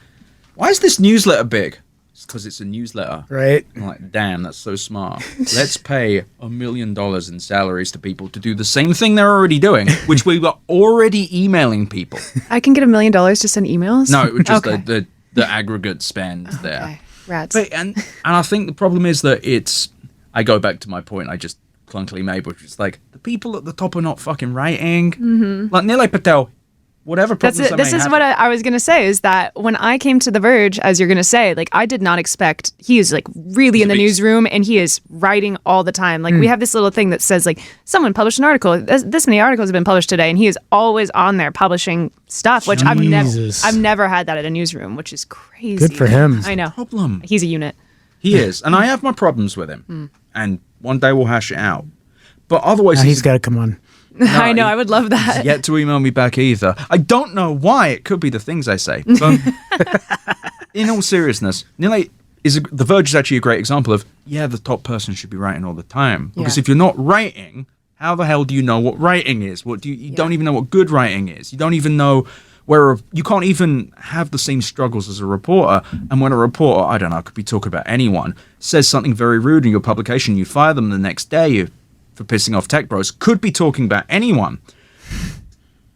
why is this newsletter big? It's because it's a newsletter. Right. I'm like, damn, that's so smart. Let's pay $1 million in salaries to people to do the same thing they're already doing, which we were already emailing people. I can get $1 million to send emails? No, it was just Okay. the aggregate spend there. Okay. Rats. But, and I think the problem is that I go back to my point I just clunkily made, which is like, the people at the top are not fucking writing. Like Nilay Patel, whatever That's problems it. This is what I was going to say is that when I came to The Verge, as you're going to say, like I did not expect, he is like really in the newsroom and he is writing all the time. Like we have this little thing that says like someone published an article, this many articles have been published today, and he is always on there publishing stuff, which I've never had that at a newsroom, which is crazy. Good for him. I know. problem. He's a unit. He is. And I have my problems with him. And one day we'll hash it out. But otherwise, He's got to come on. I know. I would love that. yet to email me back either. I don't know why. It could be the things I say. But in all seriousness, Nilay The Verge is actually a great example of, the top person should be writing all the time. Because Yeah. if you're not writing, how the hell do you know what writing is? You don't even know what good writing is. You don't even know you can't even have the same struggles as a reporter. And when a reporter, I don't know, could be talking about anyone, says something very rude in your publication, you fire them the next day for pissing off tech bros, could be talking about anyone.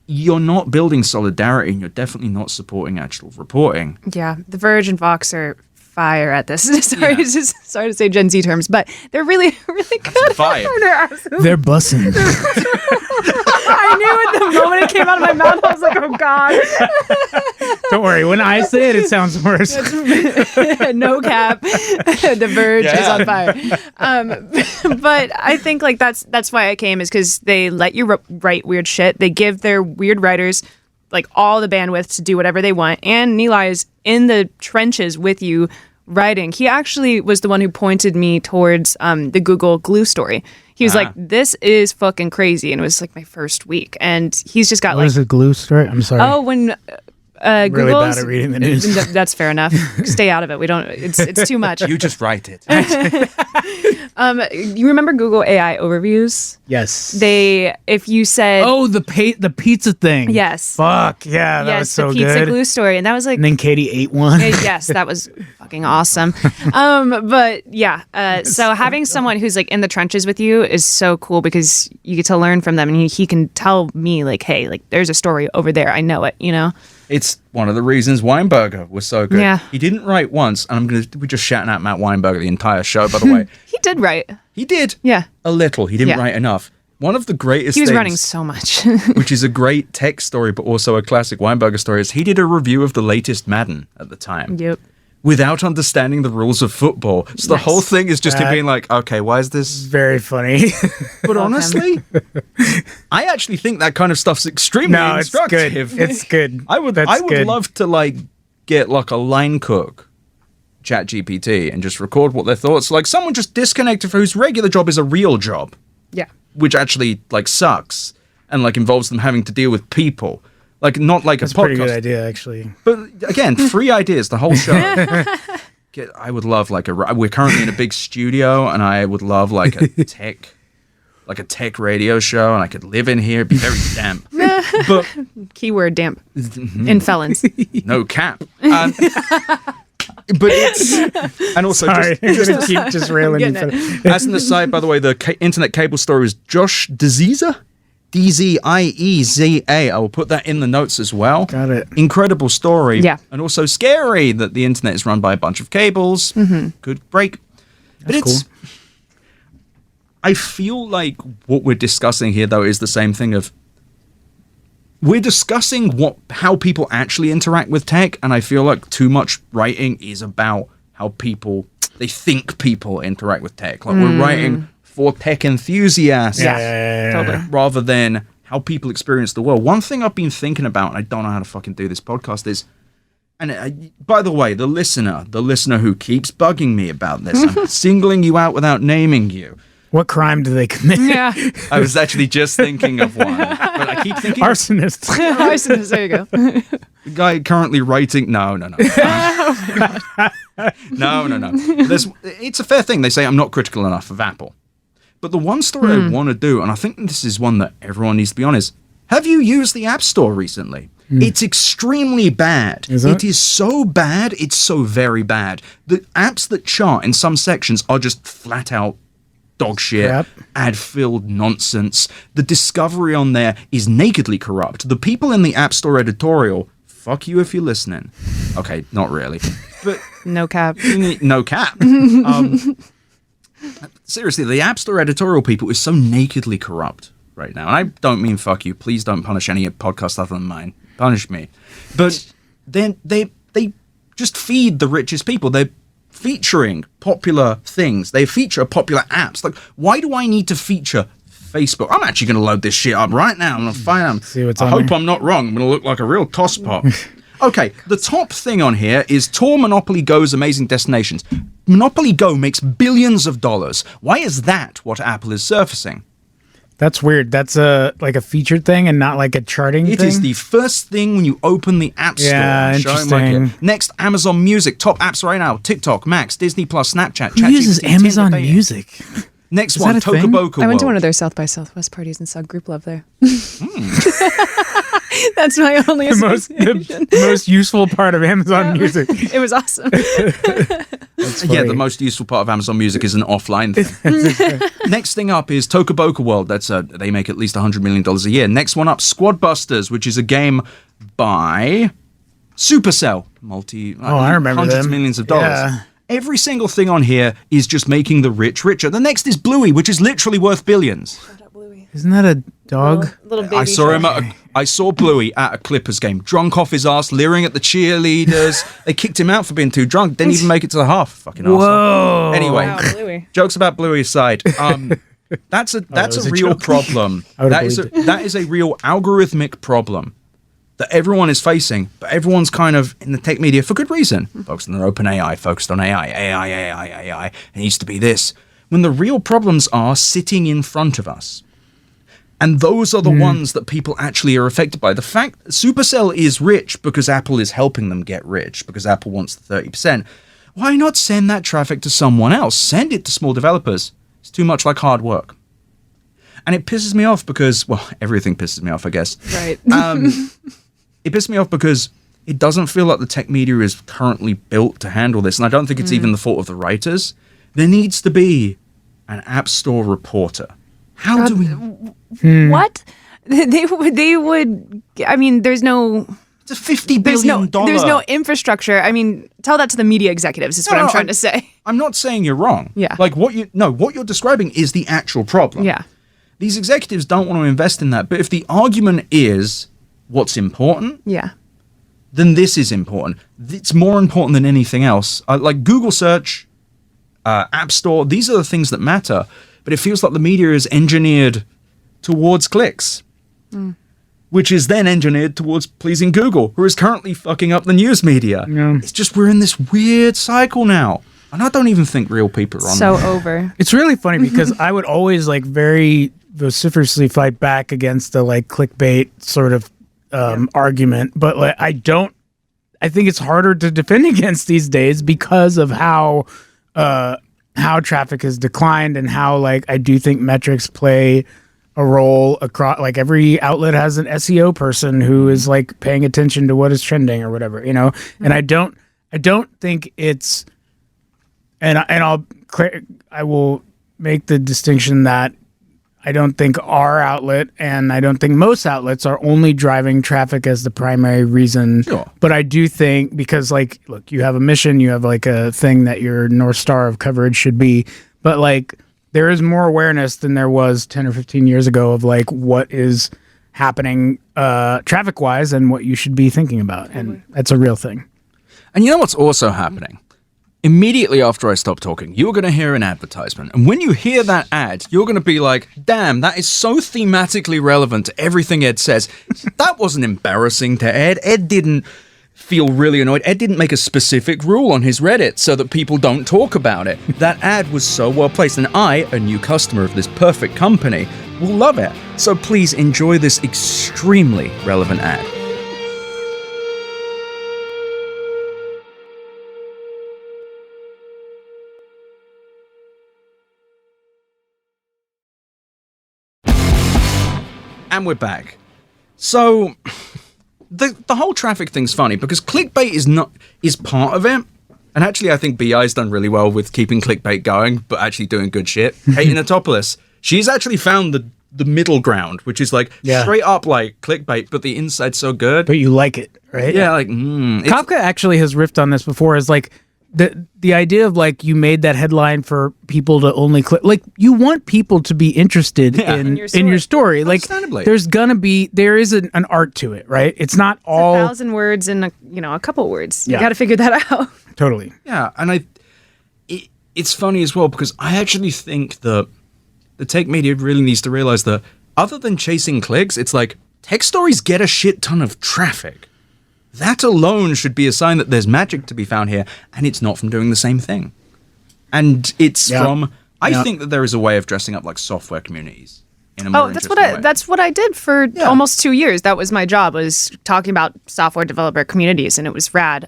You're not building solidarity, and you're definitely not supporting actual reporting. Yeah, The Verge and Vox are fire at this. Sorry to say Gen Z terms, but they're really, really good. Fire. They're bussing. I knew at the moment it came out of my mouth, I was like, oh God. Don't worry. When I say it, it sounds worse. No cap. The Verge is on fire. But I think like that's why I came, is because they let you write weird shit. They give their weird writers like all the bandwidth to do whatever they want. And Nilay is in the trenches with you writing. He actually was the one who pointed me towards the Google glue story. He was like, this is fucking crazy. And it was like my first week. And he's just got What is a glue story? I'm sorry. oh, when I'm really Google's, bad at reading the news. That's fair enough. Stay out of it. We don't, it's too much. You just write it. You remember Google AI overviews? Yes. If you said, Oh, the pizza thing. yes. Fuck yeah, that yes, was so the pizza good. glue story. And that was like, And then Katie ate one. yes, that was fucking awesome. But yeah, so having someone who's like in the trenches with you is so cool, because you get to learn from them, and he can tell me like, hey, like there's a story over there. I know it, you know? It's one of the reasons Weinberger was so good. Yeah. He didn't write once, and we're just shouting out Matt Weinberger the entire show, by the way. He did write. He did. Yeah. A little. He didn't Yeah. write enough. One of the greatest He was things, running so much. which is a great tech story, but also a classic Weinberger story, is he did a review of the latest Madden at the time. Yep. Without understanding the rules of football. So the Nice. whole thing is just him being like, okay, why is this? Very funny. But honestly, I actually think that kind of stuff's extremely No, it's good. instructive. It's good. I would good. love to like get like a line cook chat GPT and just record what their thoughts, like someone just disconnected for whose regular job is a real job, Yeah. which actually like sucks and like involves them having to deal with people, like not like That's a a pretty podcast. good idea, actually. But again, 3 ideas, the whole show. I would love like we're currently in a big studio, and I would love like a tech radio show, and I could live in here. It'd be very damp. But Keyword damp. In felons. no cap. But it's, and also Sorry, I'm just gonna keep just railing in Getting front. as an aside, by the way, the internet cable story is Josh Deziza. Dzieza. I will put that in the notes as well. Got it. Incredible story. Yeah. And also scary that the internet is run by a bunch of cables. Could break. But it's. cool. I feel like what we're discussing here, though, is the same thing of. We're discussing how people actually interact with tech, and I feel like too much writing is about how they think people interact with tech. Like we're writing for tech enthusiasts. Yeah. Totally. Rather than how people experience the world. One thing I've been thinking about, and I don't know how to fucking do this podcast, is, and by the way, the listener who keeps bugging me about this, I'm singling you out without naming you. What crime do they commit? Yeah. I was actually just thinking of one, but I keep thinking Arsonists. There you go. the guy currently writing. No. No. It's a fair thing. They say I'm not critical enough of Apple. But the one story I want to do, and I think this is one that everyone needs to be honest, have you used the App Store recently? It's extremely bad. Is it? It is so bad, it's so very bad. The apps that chart in some sections are just flat out dog shit, Crap. ad-filled nonsense. The discovery on there is nakedly corrupt. The people in the App Store editorial, fuck you if you're listening. Okay, not really. But No cap. no cap. Seriously, the App Store editorial people is so nakedly corrupt right now. And I don't mean fuck you. Please don't punish any podcast other than mine. Punish me. But then they just feed the richest people. They're featuring popular things. They feature popular apps. Like, why do I need to feature Facebook? I'm actually going to load this shit up right now. I'm going to find out. See what's I on hope there. I'm not wrong. I'm going to look like a real tosspot. Okay, the top thing on here is Tour Monopoly Go's Amazing Destinations. Monopoly Go makes billions of dollars. Why is that what Apple is surfacing? That's weird. That's like a featured thing and not like a charting thing? It is the first thing when you open the App Store. Yeah, interesting. Next, Amazon Music. Top apps right now. TikTok, Max, Disney+, Snapchat, Who uses ChatGPT, Amazon Tinder, Music? Next Is one, that a thing? Tokaboka I went to one World. of their South by Southwest parties and saw group love there. That's my only association. The most useful part of Amazon Music. It was awesome. Yeah, the most useful part of Amazon Music is an offline thing. Next thing up is Tokaboka World. That's they make at least $100 million a year. Next one up, Squad Busters, which is a game by Supercell. I remember hundreds them. of millions of dollars. Yeah. Every single thing on here is just making the rich richer. The next is Bluey, which is literally worth billions. Isn't that a dog? Little baby. I saw him. I saw Bluey at a Clippers game, drunk off his ass, leering at the cheerleaders. They kicked him out for being too drunk. Didn't even make it to the half. Fucking arsehole. Whoa. Anyway, Wow, Bluey. jokes about Bluey aside. That's a was a real joke. problem. I would've That is a real algorithmic problem that everyone is facing, but everyone's kind of in the tech media for good reason. Focused on their open AI, focused on AI. It needs to be this. When the real problems are sitting in front of us. And those are the ones that people actually are affected by. The fact Supercell is rich because Apple is helping them get rich, because Apple wants the 30%. Why not send that traffic to someone else? Send it to small developers. It's too much like hard work. And it pisses me off because, well, everything pisses me off, I guess. Right. It pisses me off because it doesn't feel like the tech media is currently built to handle this. And I don't think it's even the fault of the writers. There needs to be an App Store reporter. How do we... What? They would. I mean, there's no. It's a $50 billion. There's no infrastructure. I mean, tell that to the media executives. Is what I'm trying to say. I'm not saying you're wrong. Yeah. Like what you're describing is the actual problem. Yeah. These executives don't want to invest in that. But if the argument is what's important, Yeah. then this is important. It's more important than anything else. Like Google search, App Store, these are the things that matter. But it feels like the media is engineered towards clicks, which is then engineered towards pleasing Google, who is currently fucking up the news media. Yeah. It's just we're in this weird cycle now. And I don't even think real people are on So that. over. It's really funny because I would always like very vociferously fight back against the like clickbait sort of argument, but like I think it's harder to defend against these days because of how traffic has declined and how like I do think metrics play a role across. Like every outlet has an SEO person who is like paying attention to what is trending or whatever, you know. And I don't think it's I will make the distinction that I don't think our outlet and I don't think most outlets are only driving traffic as the primary reason. Sure. But I do think because like, look, you have a mission, you have like a thing that your North Star of coverage should be, but like there is more awareness than there was 10 or 15 years ago of like what is happening traffic wise and what you should be thinking about. And that's a real thing. And you know what's also happening? Immediately after I stop talking, you're going to hear an advertisement. And when you hear that ad, you're going to be like, damn, that is so thematically relevant to everything Ed says. That wasn't embarrassing to Ed. Ed didn't feel really annoyed. Ed didn't make a specific rule on his Reddit so that people don't talk about it. That ad was so well placed. And I, a new customer of this perfect company, will love it. So please enjoy this extremely relevant ad. And we're back. So the whole traffic thing's funny because clickbait is part of it. And actually I think BI's done really well with keeping clickbait going, but actually doing good shit. Hayden Atopoulos, she's actually found the middle ground, which is like straight up like clickbait, but the inside's so good. But you like it, right? Yeah, like Kafka actually has riffed on this before as like the idea of like you made that headline for people to only click, like you want people to be interested in your story. Like there is an art to it, right? It's not all 1,000 words in a couple words. You Yeah. got to figure that out. Totally. Yeah, and it's funny as well because I actually think that the tech media really needs to realize that other than chasing clicks, it's like tech stories get a shit ton of traffic. That alone should be a sign that there's magic to be found here, and it's not from doing the same thing. And it's from... I think that there is a way of dressing up like software communities in a more interesting way. That's what I did for almost 2 years. That was my job, was talking about software developer communities, and it was rad.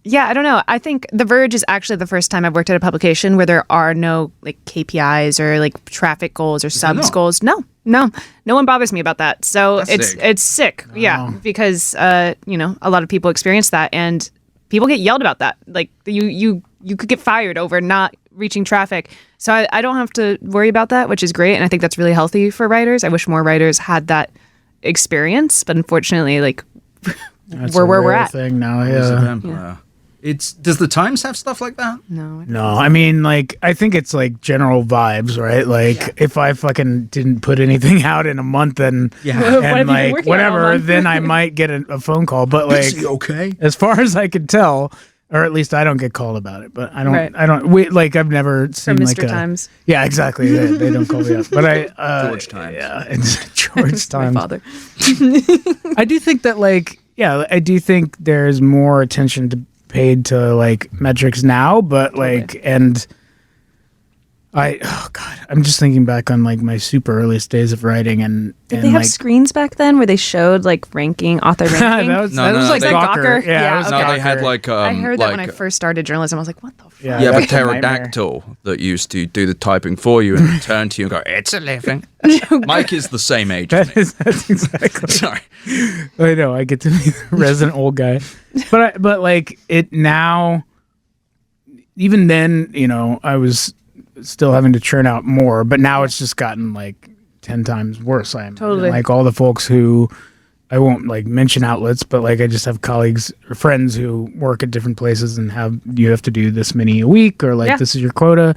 Yeah, I don't know. I think The Verge is actually the first time I've worked at a publication where there are no like KPIs or like traffic goals or subs goals. No one bothers me about that. So it's sick. Yeah, because a lot of people experience that, and people get yelled about that. Like you could get fired over not reaching traffic. So I don't have to worry about that, which is great, and I think that's really healthy for writers. I wish more writers had that experience, but unfortunately, like we're where we're at. Thing now, Does the Times have stuff like that? No. I mean, like, I think it's like general vibes, right? Like, if I fucking didn't put anything out in a month and like whatever, then I might get a phone call. But like, is he okay? As far as I could tell, or at least I don't get called about it. But I've never seen From like Mr. Times. Yeah, exactly. They don't call me up. But George Times. Yeah, it's George Times. My father. I do think that I do think there's more attention paid to like metrics now, but like, and I'm just thinking back on like my super earliest days of writing, and Did they have screens back then where they showed like ranking, author ranking? that was like Gawker. Yeah, okay. No, they had like I heard that when I first started journalism. I was like, what the fuck? Yeah, but pterodactyl that used to do the typing for you and turn to you and go, "It's a living." Mike is the same age as me. That's exactly. Sorry. I know. I get to be the resident old guy, but like it now. Even then, I was still having to churn out more, but now it's just gotten like 10 times worse. I imagine. Totally. Like all the folks who I won't like mention outlets, but like I just have colleagues or friends who work at different places and you have to do this many a week, or like this is your quota.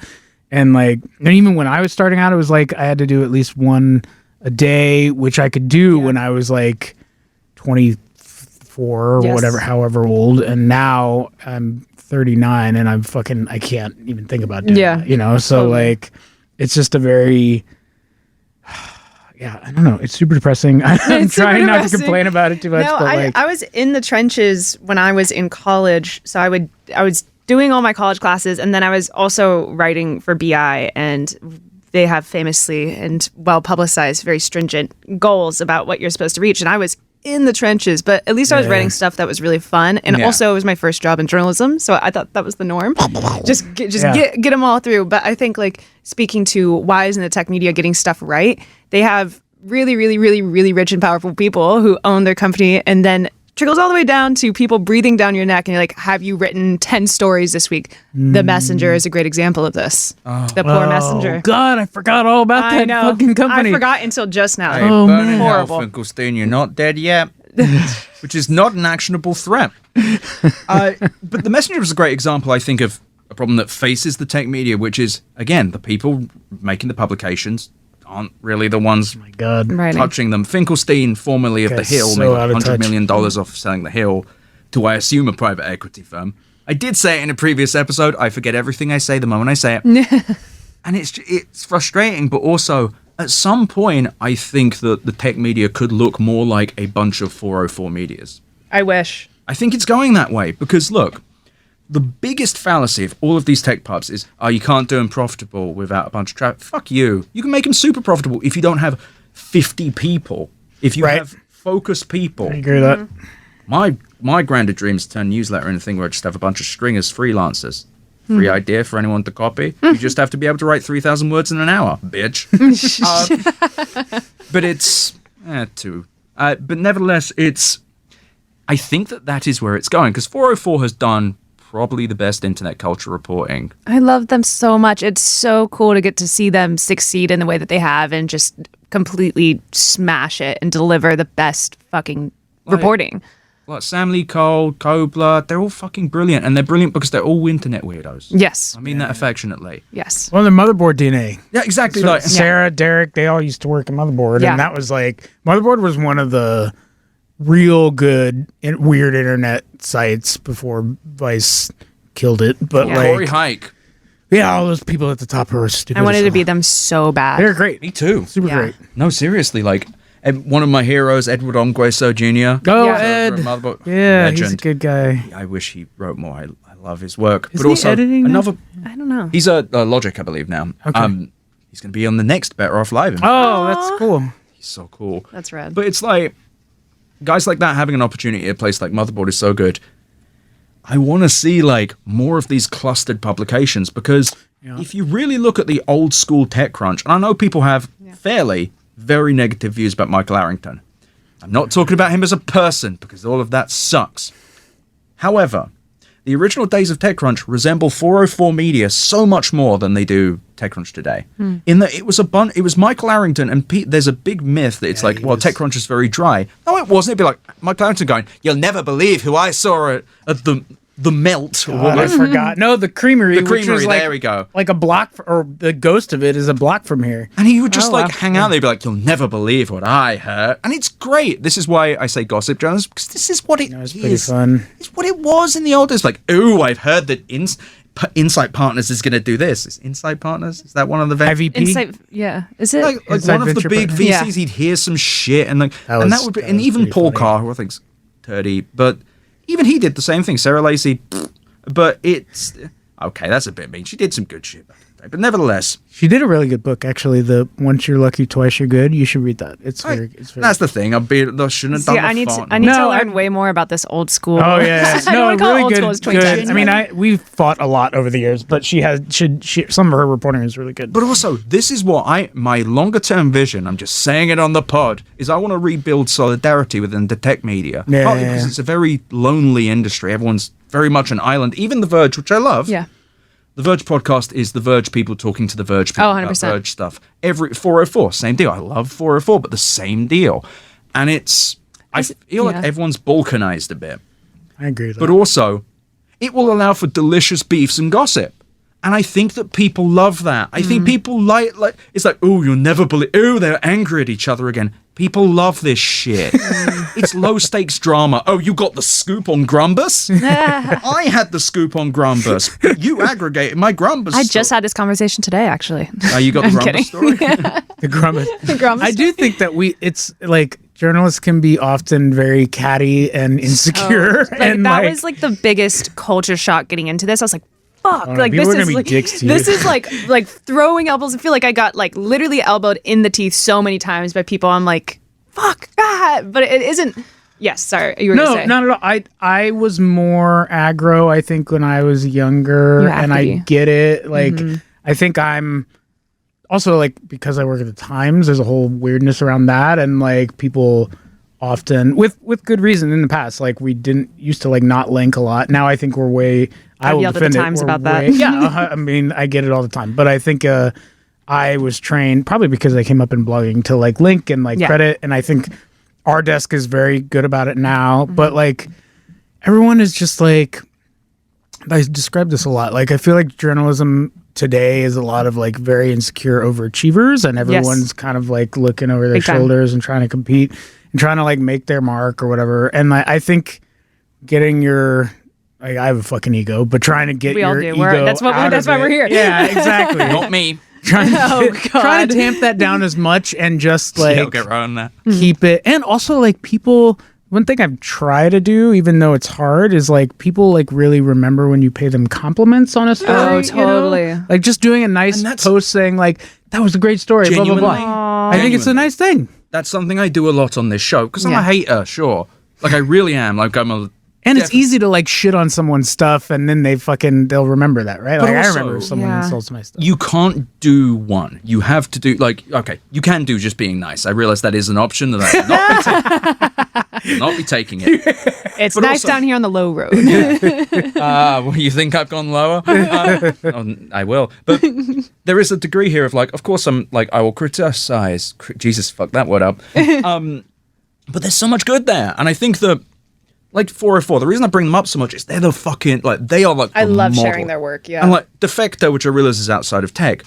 And like, and even when I was starting out, it was like I had to do at least one a day, which I could do when I was like 24 or whatever, however old. And now I'm 39 and I can't even think about doing that, so like it's just a very I don't know, it's super depressing. I'm trying not to complain about it too much. No, but I was in the trenches when I was in college, so I was doing all my college classes, and then I was also writing for BI, and they have famously and well publicized very stringent goals about what you're supposed to reach, and I was in the trenches, but at least I was writing stuff that was really fun, and also it was my first job in journalism, so I thought that was the norm. Get them all through. But I think like speaking to why isn't the tech media getting stuff right? They have really, really, really, really rich and powerful people who own their company, and then trickles all the way down to people breathing down your neck, and you're like, have you written 10 stories this week? The Messenger is a great example of this. The poor Messenger. God, I forgot all about that fucking company. I forgot until just now. Hey, burning hell, Finkelstein, you're not dead yet. Which is not an actionable threat. But the Messenger was a great example, I think, of a problem that faces the tech media, which is, again, the people making the publications aren't really the ones touching them. Finkelstein, formerly of The Hill, made $100 million off selling The Hill to, I assume, a private equity firm. I did say it in a previous episode. I forget everything I say the moment I say it. And it's frustrating, but also, at some point, I think that the tech media could look more like a bunch of 404 medias. I wish. I think it's going that way because, look, the biggest fallacy of all of these tech pubs is, you can't do them profitable without a bunch of traffic. Fuck you. You can make them super profitable if you don't have 50 people. If you have focused people. I agree with that. My grander dream is to turn a newsletter into a thing where I just have a bunch of stringers, freelancers. Free idea for anyone to copy. You just have to be able to write 3,000 words in an hour, bitch. But it's but nevertheless, I think that is where it's going, because 404 has done probably the best internet culture reporting. I love them so much. It's so cool to get to see them succeed in the way that they have and just completely smash it and deliver the best fucking reporting. Like Sam Lee Cole, Kobler, they're all fucking brilliant, and they're brilliant because they're all internet weirdos. Yes. I mean that affectionately. Yes. Well, the Motherboard DNA. Yeah, exactly. So like Sarah, Derek, they all used to work at Motherboard, and that was like, Motherboard was one of the real good weird internet sites before Vice killed it. But Corey Hike. Yeah, all those people at the top were stupid. I wanted to be them so bad. They're great. Me too. Super great. No, seriously, like one of my heroes, Edward Ongweso Jr. Oh, Ed. Yeah, legend. He's a good guy. I wish he wrote more. I love his work. Is but he also editing another. I don't know. He's a Logic, I believe now. Okay. He's going to be on the next Better Offlive. Oh, that's cool. He's so cool. That's rad. But it's like, guys like that having an opportunity at a place like Motherboard is so good. I want to see like more of these clustered publications because if you really look at the old school TechCrunch, and I know people have fairly very negative views about Michael Arrington. I'm not talking about him as a person because all of that sucks. However, the original days of TechCrunch resemble 404 Media so much more than they do TechCrunch today. In that it was Michael Arrington, and there's a big myth that it's TechCrunch is very dry. No, it wasn't. It'd be like Michael Arrington going, "You'll never believe who I saw at the Melt." God, I forgot. No, the Creamery. The Creamery, which was like, there we go. Like a block, or the ghost of it is a block from here. And he would just hang out there, be like, "You'll never believe what I heard," and it's great. This is why I say gossip journalism, because this is what it is. It's pretty fun. It's what it was in the old days. Like, "Ooh, I've heard that Insight Partners is going to do this." Is Insight Partners? Is that one of the IVP? Insight, yeah. Is it? like Inside one of the Venture big Partners. VCs? He'd hear some shit, and that would be, and was even pretty Paul funny. Carr, who I think's 30, but even he did the same thing. Sarah Lacey, but it's okay. That's a bit mean. She did some good shit back in the day, but nevertheless, She did a really good book, actually. The Once You're Lucky, Twice You're Good. You should read that. It's very. that's the thing. I shouldn't have done I the need to. font. I need to No, learn way more about this old school. Oh yeah, I don't no, want to call it really old good. school. It's Good. 2010. I mean, we've fought a lot over the years, but she some of her reporting is really good. But also, this is what my longer term vision, I'm just saying it on the pod, is I want to rebuild solidarity within the tech media. Yeah, Partly yeah, because yeah. it's a very lonely industry. Everyone's very much an island. Even The Verge, which I love. Yeah. The Verge podcast is the Verge people talking to the Verge people Oh, about 100%. Verge stuff. Every 404, same deal. I love 404, but the same deal. And I feel like everyone's balkanized a bit. I agree with But that. also, it will allow for delicious beefs and gossip. And I think that people love that. I think people like it's like, "Oh, you'll never believe." Oh, they're angry at each other again. People love this shit. It's low stakes drama. "Oh, you got the scoop on Grumbus? I had the scoop on Grumbus. You aggregated my Grumbus. I just had this conversation today, actually. You got the Grumbus kidding. story? The Grumbus. Grumbus I do think that it's like journalists can be often very catty and insecure. And that was like the biggest culture shock getting into this. I was like, fuck, no, like people this are gonna is be like, dicks to this you. is like throwing elbows. I feel like I got like literally elbowed in the teeth so many times by people. I'm like, fuck, God. But it isn't. Yes, sorry, you were gonna say. not at all. I was more aggro, I think, when I was younger, You have and to I be. get it. Like, I think I'm also like, because I work at the Times, there's a whole weirdness around that, and like people often with good reason in the past, like we didn't used to like not link a lot. Now I think we're way. I will yelled at the defend it. Times We're about that. way- Yeah, I mean, I get it all the time, but I think I was trained probably because I came up in blogging to like link and like Yeah. credit, and I think our desk is very good about it now. But like everyone is just like, I describe this a lot. Like I feel like journalism today is a lot of like very insecure overachievers, and everyone's kind of like looking over their Big time. shoulders and trying to compete and trying to like make their mark or whatever. And I think getting your like, I have a fucking ego, but trying to get We all your do. ego That's out why of we're it. here. Yeah, exactly. Not me. trying Oh, trying God. to tamp that down as much and just like Yeah, get right on that. keep it. And also like people, one thing I've tried to do, even though it's hard, is like people like really remember when you pay them compliments on a story. Oh, you know? totally. Like just doing a nice And that's- post saying like, that was a great story, blah, blah, Genuinely. blah. I think it's a nice thing. That's something I do a lot on this show because I'm a Yeah. hater, sure. Like I really am. Like I'm a. And it's easy to like shit on someone's stuff and then they'll remember that, right? But Like I also- remember if someone Yeah. insults my stuff. You can't do one. You have to do like okay. You can do just being nice. I realize that is an option that I will not be taking it. It's But nice also- down here on the low road. Well, you think I've gone lower? I will. But there is a degree here of like, of course, I'm like, I will criticize. Jesus, fuck that word up. But there's so much good there, and I think that. Like 404, the reason I bring them up so much is they're the fucking, like, they are like I the love model. sharing their work, yeah. And like Defecto, which I realize is outside of tech,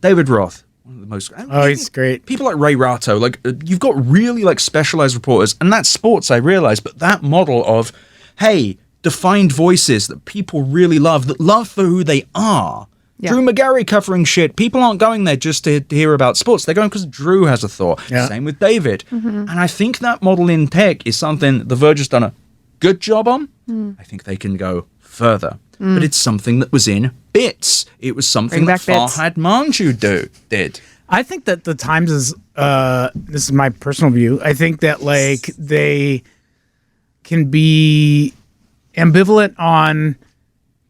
David Roth, one of the most... Oh, he's great. People like Ray Rato, like, you've got really, like, specialized reporters, and that's sports, I realize, but that model of, hey, defined voices that people really love, that love for who they are. Yeah. Drew McGarry covering shit. People aren't going there just to hear about sports. They're going because Drew has a thought. Yeah. Same with David. And I think that model in tech is something The Verge has done a good job on. I think they can go further. but it's something that was in bits. It was something Bring that back bits. Farhad Manjoo did. I think that the Times is this is my personal view. I think that like they can be ambivalent on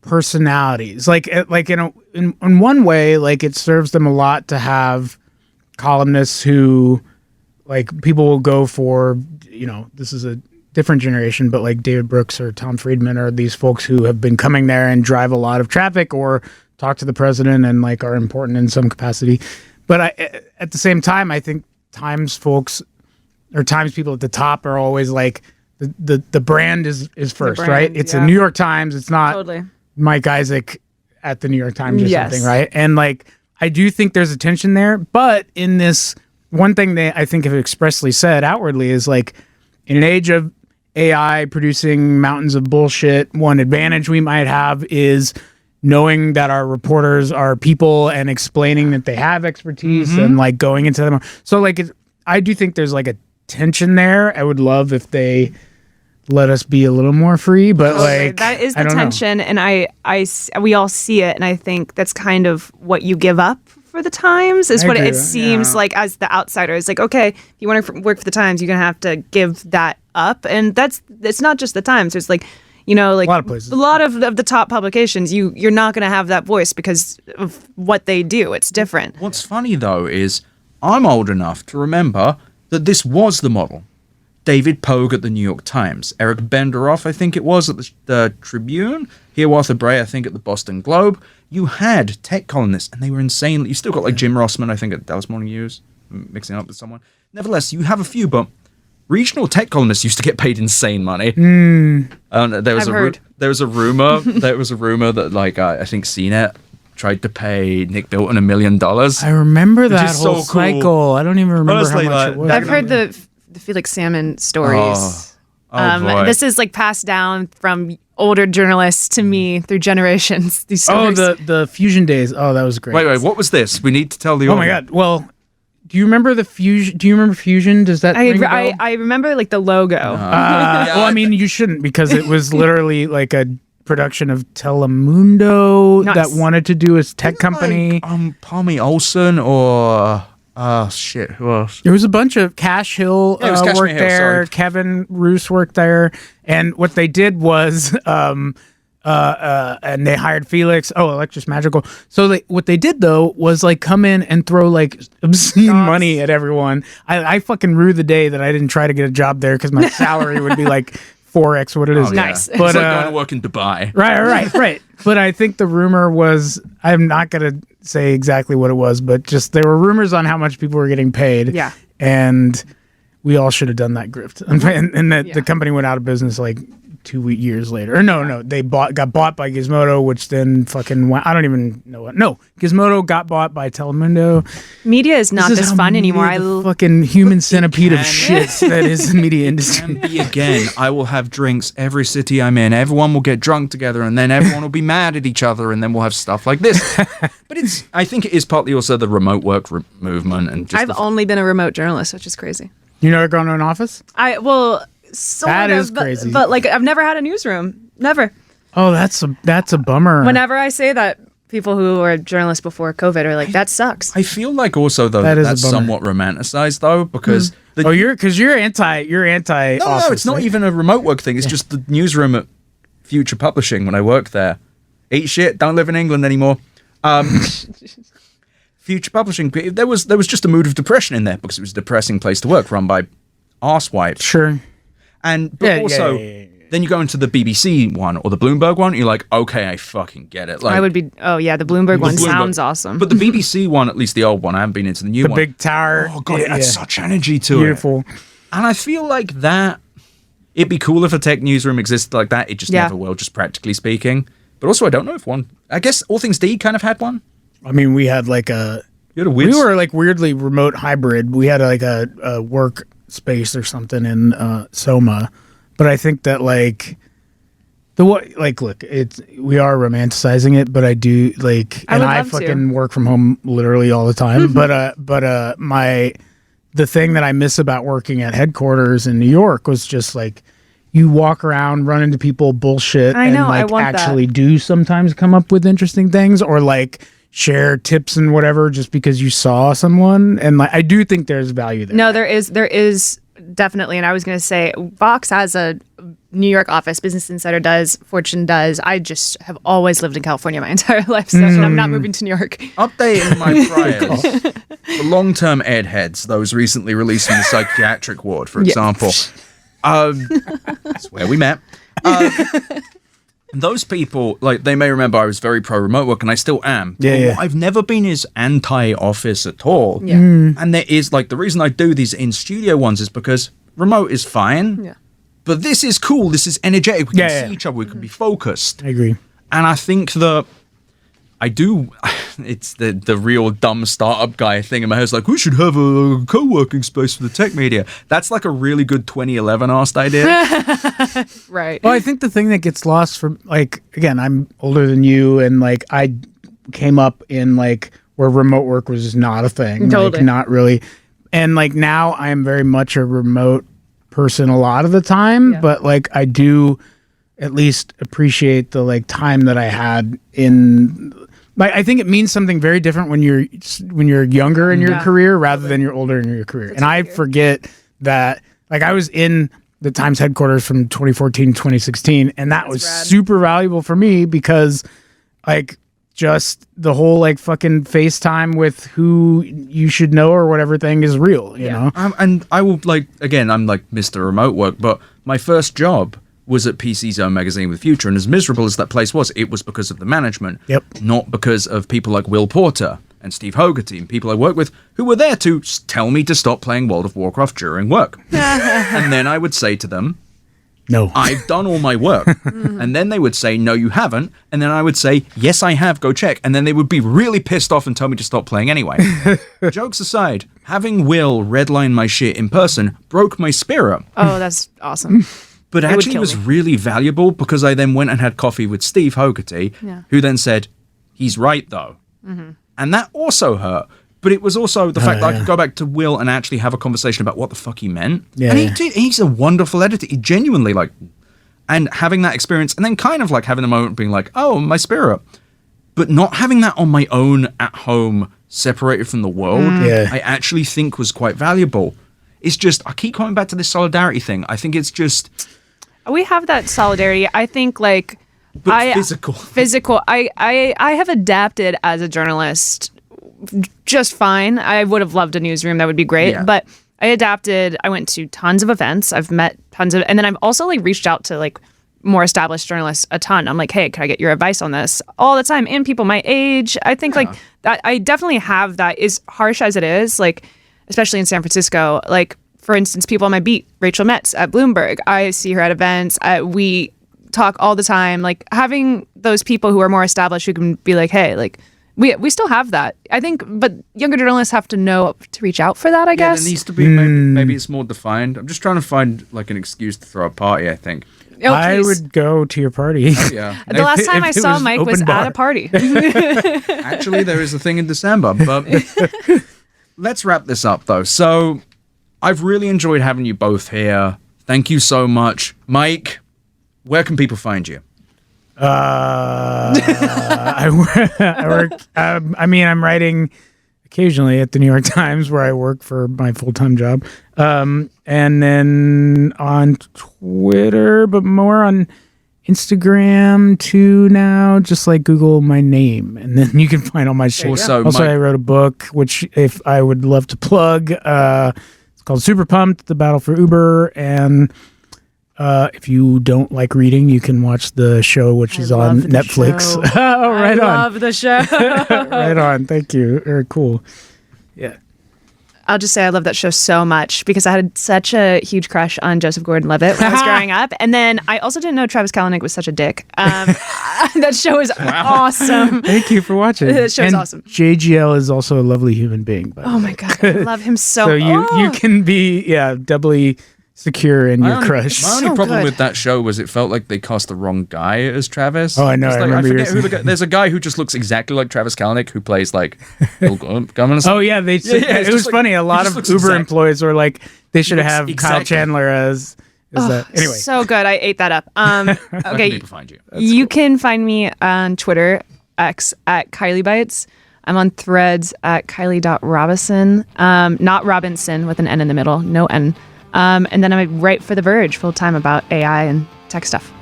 personalities. Like in one way, like it serves them a lot to have columnists who like people will go for, this is a different generation, but like David Brooks or Tom Friedman are these folks who have been coming there and drive a lot of traffic or talk to the president and like are important in some capacity. But at the same time, I think Times folks or Times people at the top are always like the brand is first, brand, right? It's yeah. a New York Times. It's not Totally. Mike Isaac at the New York Times or Yes. something, right? And like I do think there's a tension there, but in this one thing they I think have expressly said outwardly is like in an age of AI producing mountains of bullshit, one advantage we might have is knowing that our reporters are people and explaining that they have expertise and like going into them. So like I do think there's like a tension there. I would love if they let us be a little more free, but Totally. like that is I the don't know. tension, and we all see it, and I think that's kind of what you give up for the Times. Is I what agree it with that, seems yeah. like as the outsider. It's like, okay, if you want to work for the Times, you're gonna have to give that up, and it's not just the Times. There's like, like A lot of places. a lot of the top publications. You're not gonna have that voice because of what they do. It's different. What's funny, though, is I'm old enough to remember that this was the model. David Pogue at the New York Times, Eric Benderoff, I think it was, at the Tribune, Hiawatha Bray, I think, at the Boston Globe. You had tech columnists, and they were insane. You still got, like, Jim Rossman, I think, at Dallas Morning News, mixing it up with someone. Nevertheless, you have a few, but regional tech columnists used to get paid insane money. There was I've heard. There was a rumor that, like, I think CNET tried to pay Nick Bilton $1 million. I remember that is whole so cool. cycle. I don't even remember Honestly, how much like, it was. that- I've heard the Felix Salmon stories. boy. This is like passed down from older journalists to me through generations. These stories. the Fusion days. Oh, that was great. Wait, what was this? We need to tell the Oh my audience. god. Well, do you remember the Fusion? Do you remember Fusion? Does that ring a bell? I remember like the logo. Well, I mean, you shouldn't because it was literally like a production of Telemundo Nice. that wanted to do a tech company. Palmy Olsen or shit, who else? There was a bunch of Cash Hill Yeah, it was Cash worked Hill, there. sorry. Kevin Roos worked there, and what they did was, and they hired Felix. Oh, Electra's Magical. So what they did though was like come in and throw like obscene money at everyone. I fucking rue the day that I didn't try to get a job there because my salary would be like 4x what it is. Oh, yeah. Nice. It's But, like going to work in Dubai. Right. But I think the rumor was, I'm not going to say exactly what it was, but just there were rumors on how much people were getting paid. Yeah. And we all should have done that grift. And the company went out of business like 2 years later. Or no, they got bought by Gizmodo, which then fucking went, I don't even know what. No, Gizmodo got bought by Telemundo. Media is not is this how fun media, anymore. the fucking human centipede of can. shit that is the media industry. And be again, I will have drinks every city I'm in. Everyone will get drunk together, and then everyone will be mad at each other, and then we'll have stuff like this. But I think it is partly also the remote work movement, and just I've only been a remote journalist, which is crazy. You never gone to an office? Sort That of, is crazy. But like I've never had a newsroom. Never. Oh, that's a bummer. Whenever I say that, people who were journalists before COVID are like, that sucks. I feel like also though That is a that's bummer. somewhat romanticized though because you're anti no, office, it's not right? even a remote work thing. It's just the newsroom at Future Publishing when I worked there. Eat shit, don't live in England anymore. Future Publishing, there was just a mood of depression in there because it was a depressing place to work, run by arsewipes. Sure. And but Yeah, also, yeah. then you go into the BBC one or the Bloomberg one, and you're like, okay, I fucking get it. Like, I would be. Oh yeah, the Bloomberg one Bloomberg. sounds awesome. But the BBC one, at least the old one, I haven't been into the new The one. big tower. Oh god, it yeah. had such energy to Beautiful. it. And I feel like that it'd be cool if a tech newsroom existed like that. It just Yeah. never will, just practically speaking. But also, I don't know if one. I guess All Things D kind of had one. I mean, we had like a. You had a weird. We were like weirdly remote hybrid. We had like a work space or something in Soma, but I think that like look, we are romanticizing it, but I do like, I and would I love to. fucking work from home literally all the time. but the thing that I miss about working at headquarters in New York was just like, you walk around, run into people, bullshit, I know, I and like want that. actually do sometimes come up with interesting things, or like share tips and whatever just because you saw someone. And like I do think there's value there. No, there is definitely. And I was going to say, Vox has a New York office. Business Insider does. Fortune does. I just have always lived in California my entire life, so I'm not moving to New York. Updating my priors. The long-term ed heads, those recently released from the psychiatric ward, for example. That's where we met. Those people, like, they may remember I was very pro-remote work, and I still am. Yeah. What I've never been is anti-office at all. Yeah. And there is, like, the reason I do these in-studio ones is because remote is fine. Yeah. But this is cool. This is energetic. We can Yeah. see each other. We can be focused. I agree. And I think that I do. It's the real dumb startup guy thing in my head. It's like, we should have a co-working space for the tech media. That's like a really good 2011 asked idea. Right. Well, I think the thing that gets lost from, like, again, I'm older than you, and like I came up in like where remote work was just not a thing. Totally. Like, not really. And like now I am very much a remote person a lot of the time, Yeah. but like I do at least appreciate the like time that I had in. Like, I think it means something very different when you're younger in your Yeah. career rather than you're older in your career. And I forget that, like, I was in the Times headquarters from 2014 to 2016, and that was rad. super valuable for me because, like, just the whole like fucking FaceTime with who you should know or whatever thing is real, you know? And I will, like, again, I'm like Mr. Remote Work, but my first job was at PC Zone magazine with Future, and as miserable as that place was, it was because of the management, not because of people like Will Porter and Steve Hogarty and people I work with who were there to tell me to stop playing World of Warcraft during work. And then I would say to them, no, I've done all my work. And then they would say, no, you haven't. And then I would say, yes, I have, go check. And then they would be really pissed off and tell me to stop playing anyway. Jokes aside, having Will redline my shit in person broke my spirit. Oh, that's awesome. But It would actually kill was me. really valuable because I then went and had coffee with Steve Hogarty, who then said, he's right, though. And that also hurt. But it was also the fact that I could go back to Will and actually have a conversation about what the fuck he meant. Yeah, And he yeah. did. He's a wonderful editor. He genuinely, like, and having that experience and then kind of like having the moment being like, oh, my spirit. But not having that on my own at home, separated from the world, Yeah. I actually think was quite valuable. It's just, I keep coming back to this solidarity thing. I think it's just... We have that solidarity. I think like But physical. Physical. I have adapted as a journalist just fine. I would have loved a newsroom. That would be great. Yeah. But I adapted. I went to tons of events. I've met tons of, and then I've also like reached out to like more established journalists a ton. I'm like, hey, can I get your advice on this all the time? And people my age. I think like that. I definitely have that. As harsh as it is, like especially in San Francisco, like. For instance, people on my beat, Rachel Metz at Bloomberg, I see her at events. We talk all the time. Like having those people who are more established who can be like, hey, like we still have that. I think, but younger journalists have to know to reach out for that, I guess. There needs to be, maybe it's more defined. I'm just trying to find like an excuse to throw a party, I think. Oh, I please. would go to your party. Yeah. The last time I if it saw was Mike open was bar. at a party. Actually, there is a thing in December. But let's wrap this up, though. So I've really enjoyed having you both here. Thank you so much. Mike, where can people find you? I work. I mean, I'm writing occasionally at the New York Times, where I work for my full-time job, and then on Twitter, but more on Instagram too now. Just like Google my name, and then you can find all my shit. Also, Also, Mike- I wrote a book, which if I would love to plug. It's called Super Pumped: The Battle for Uber, and if you don't like reading, you can watch the show, which is on love the Netflix. show. Oh, right I on. love the show. Right on. Thank you. Very cool. Yeah. I'll just say I love that show so much because I had such a huge crush on Joseph Gordon-Levitt when I was growing up. And then I also didn't know Travis Kalanick was such a dick. That show is awesome. Thank you for watching. That show's And awesome. JGL is also a lovely human being. By the Oh way. my God. I love him so So you oh. can be doubly secure in your crush. My only So problem good. with that show was it felt like they cast the wrong guy as Travis. Oh, I know, It's I like, remember forget yours. who the guy. There's a guy who just looks exactly like Travis Kalanick who plays like Bill Gummins. Oh yeah, they. Yeah, it's it was just like- funny. A he lot just of looks Uber exact- employees were like, they should looks have Kyle exactly- Chandler as Anyway. So good. I ate that up. Where can Okay. people find you? You can find me on Twitter, X, at Kylie Bites. I'm on Threads at Kylie.Robison. Not Robinson with an N in the middle. No N. And then I write for The Verge full-time about AI and tech stuff.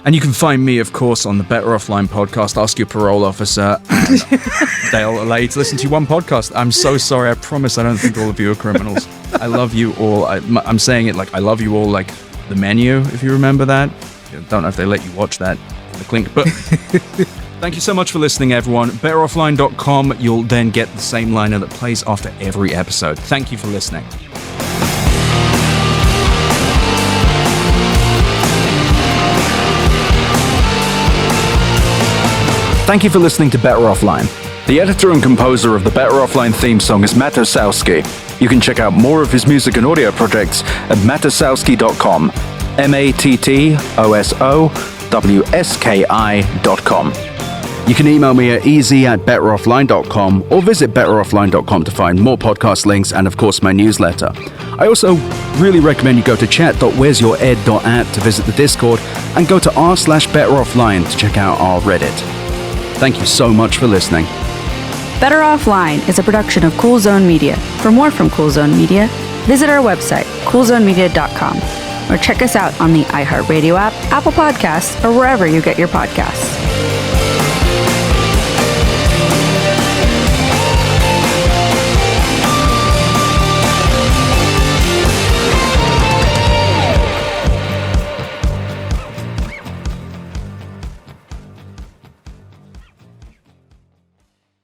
And you can find me, of course, on the Better Offline podcast, Ask Your Parole Officer, and they'll allow you to listen to one podcast. I'm so sorry. I promise I don't think all of you are criminals. I love you all. I'm saying it like I love you all, like The Menu, if you remember that. I don't know if they let you watch that for the clink, but thank you so much for listening, everyone. BetterOffline.com. You'll then get the same liner that plays after every episode. Thank you for listening. Thank you for listening to Better Offline. The editor and composer of the Better Offline theme song is Matt Osowski. You can check out more of his music and audio projects at matosowski.com. MATTOSOWSKI.com. You can email me at easy@betteroffline.com or visit betteroffline.com to find more podcast links and, of course, my newsletter. I also really recommend you go to chat.wheresyouרד.at to visit the Discord and go to r/betteroffline to check out our Reddit. Thank you so much for listening. Better Offline is a production of Cool Zone Media. For more from Cool Zone Media, visit our website, coolzonemedia.com, or check us out on the iHeart Radio app, Apple Podcasts, or wherever you get your podcasts.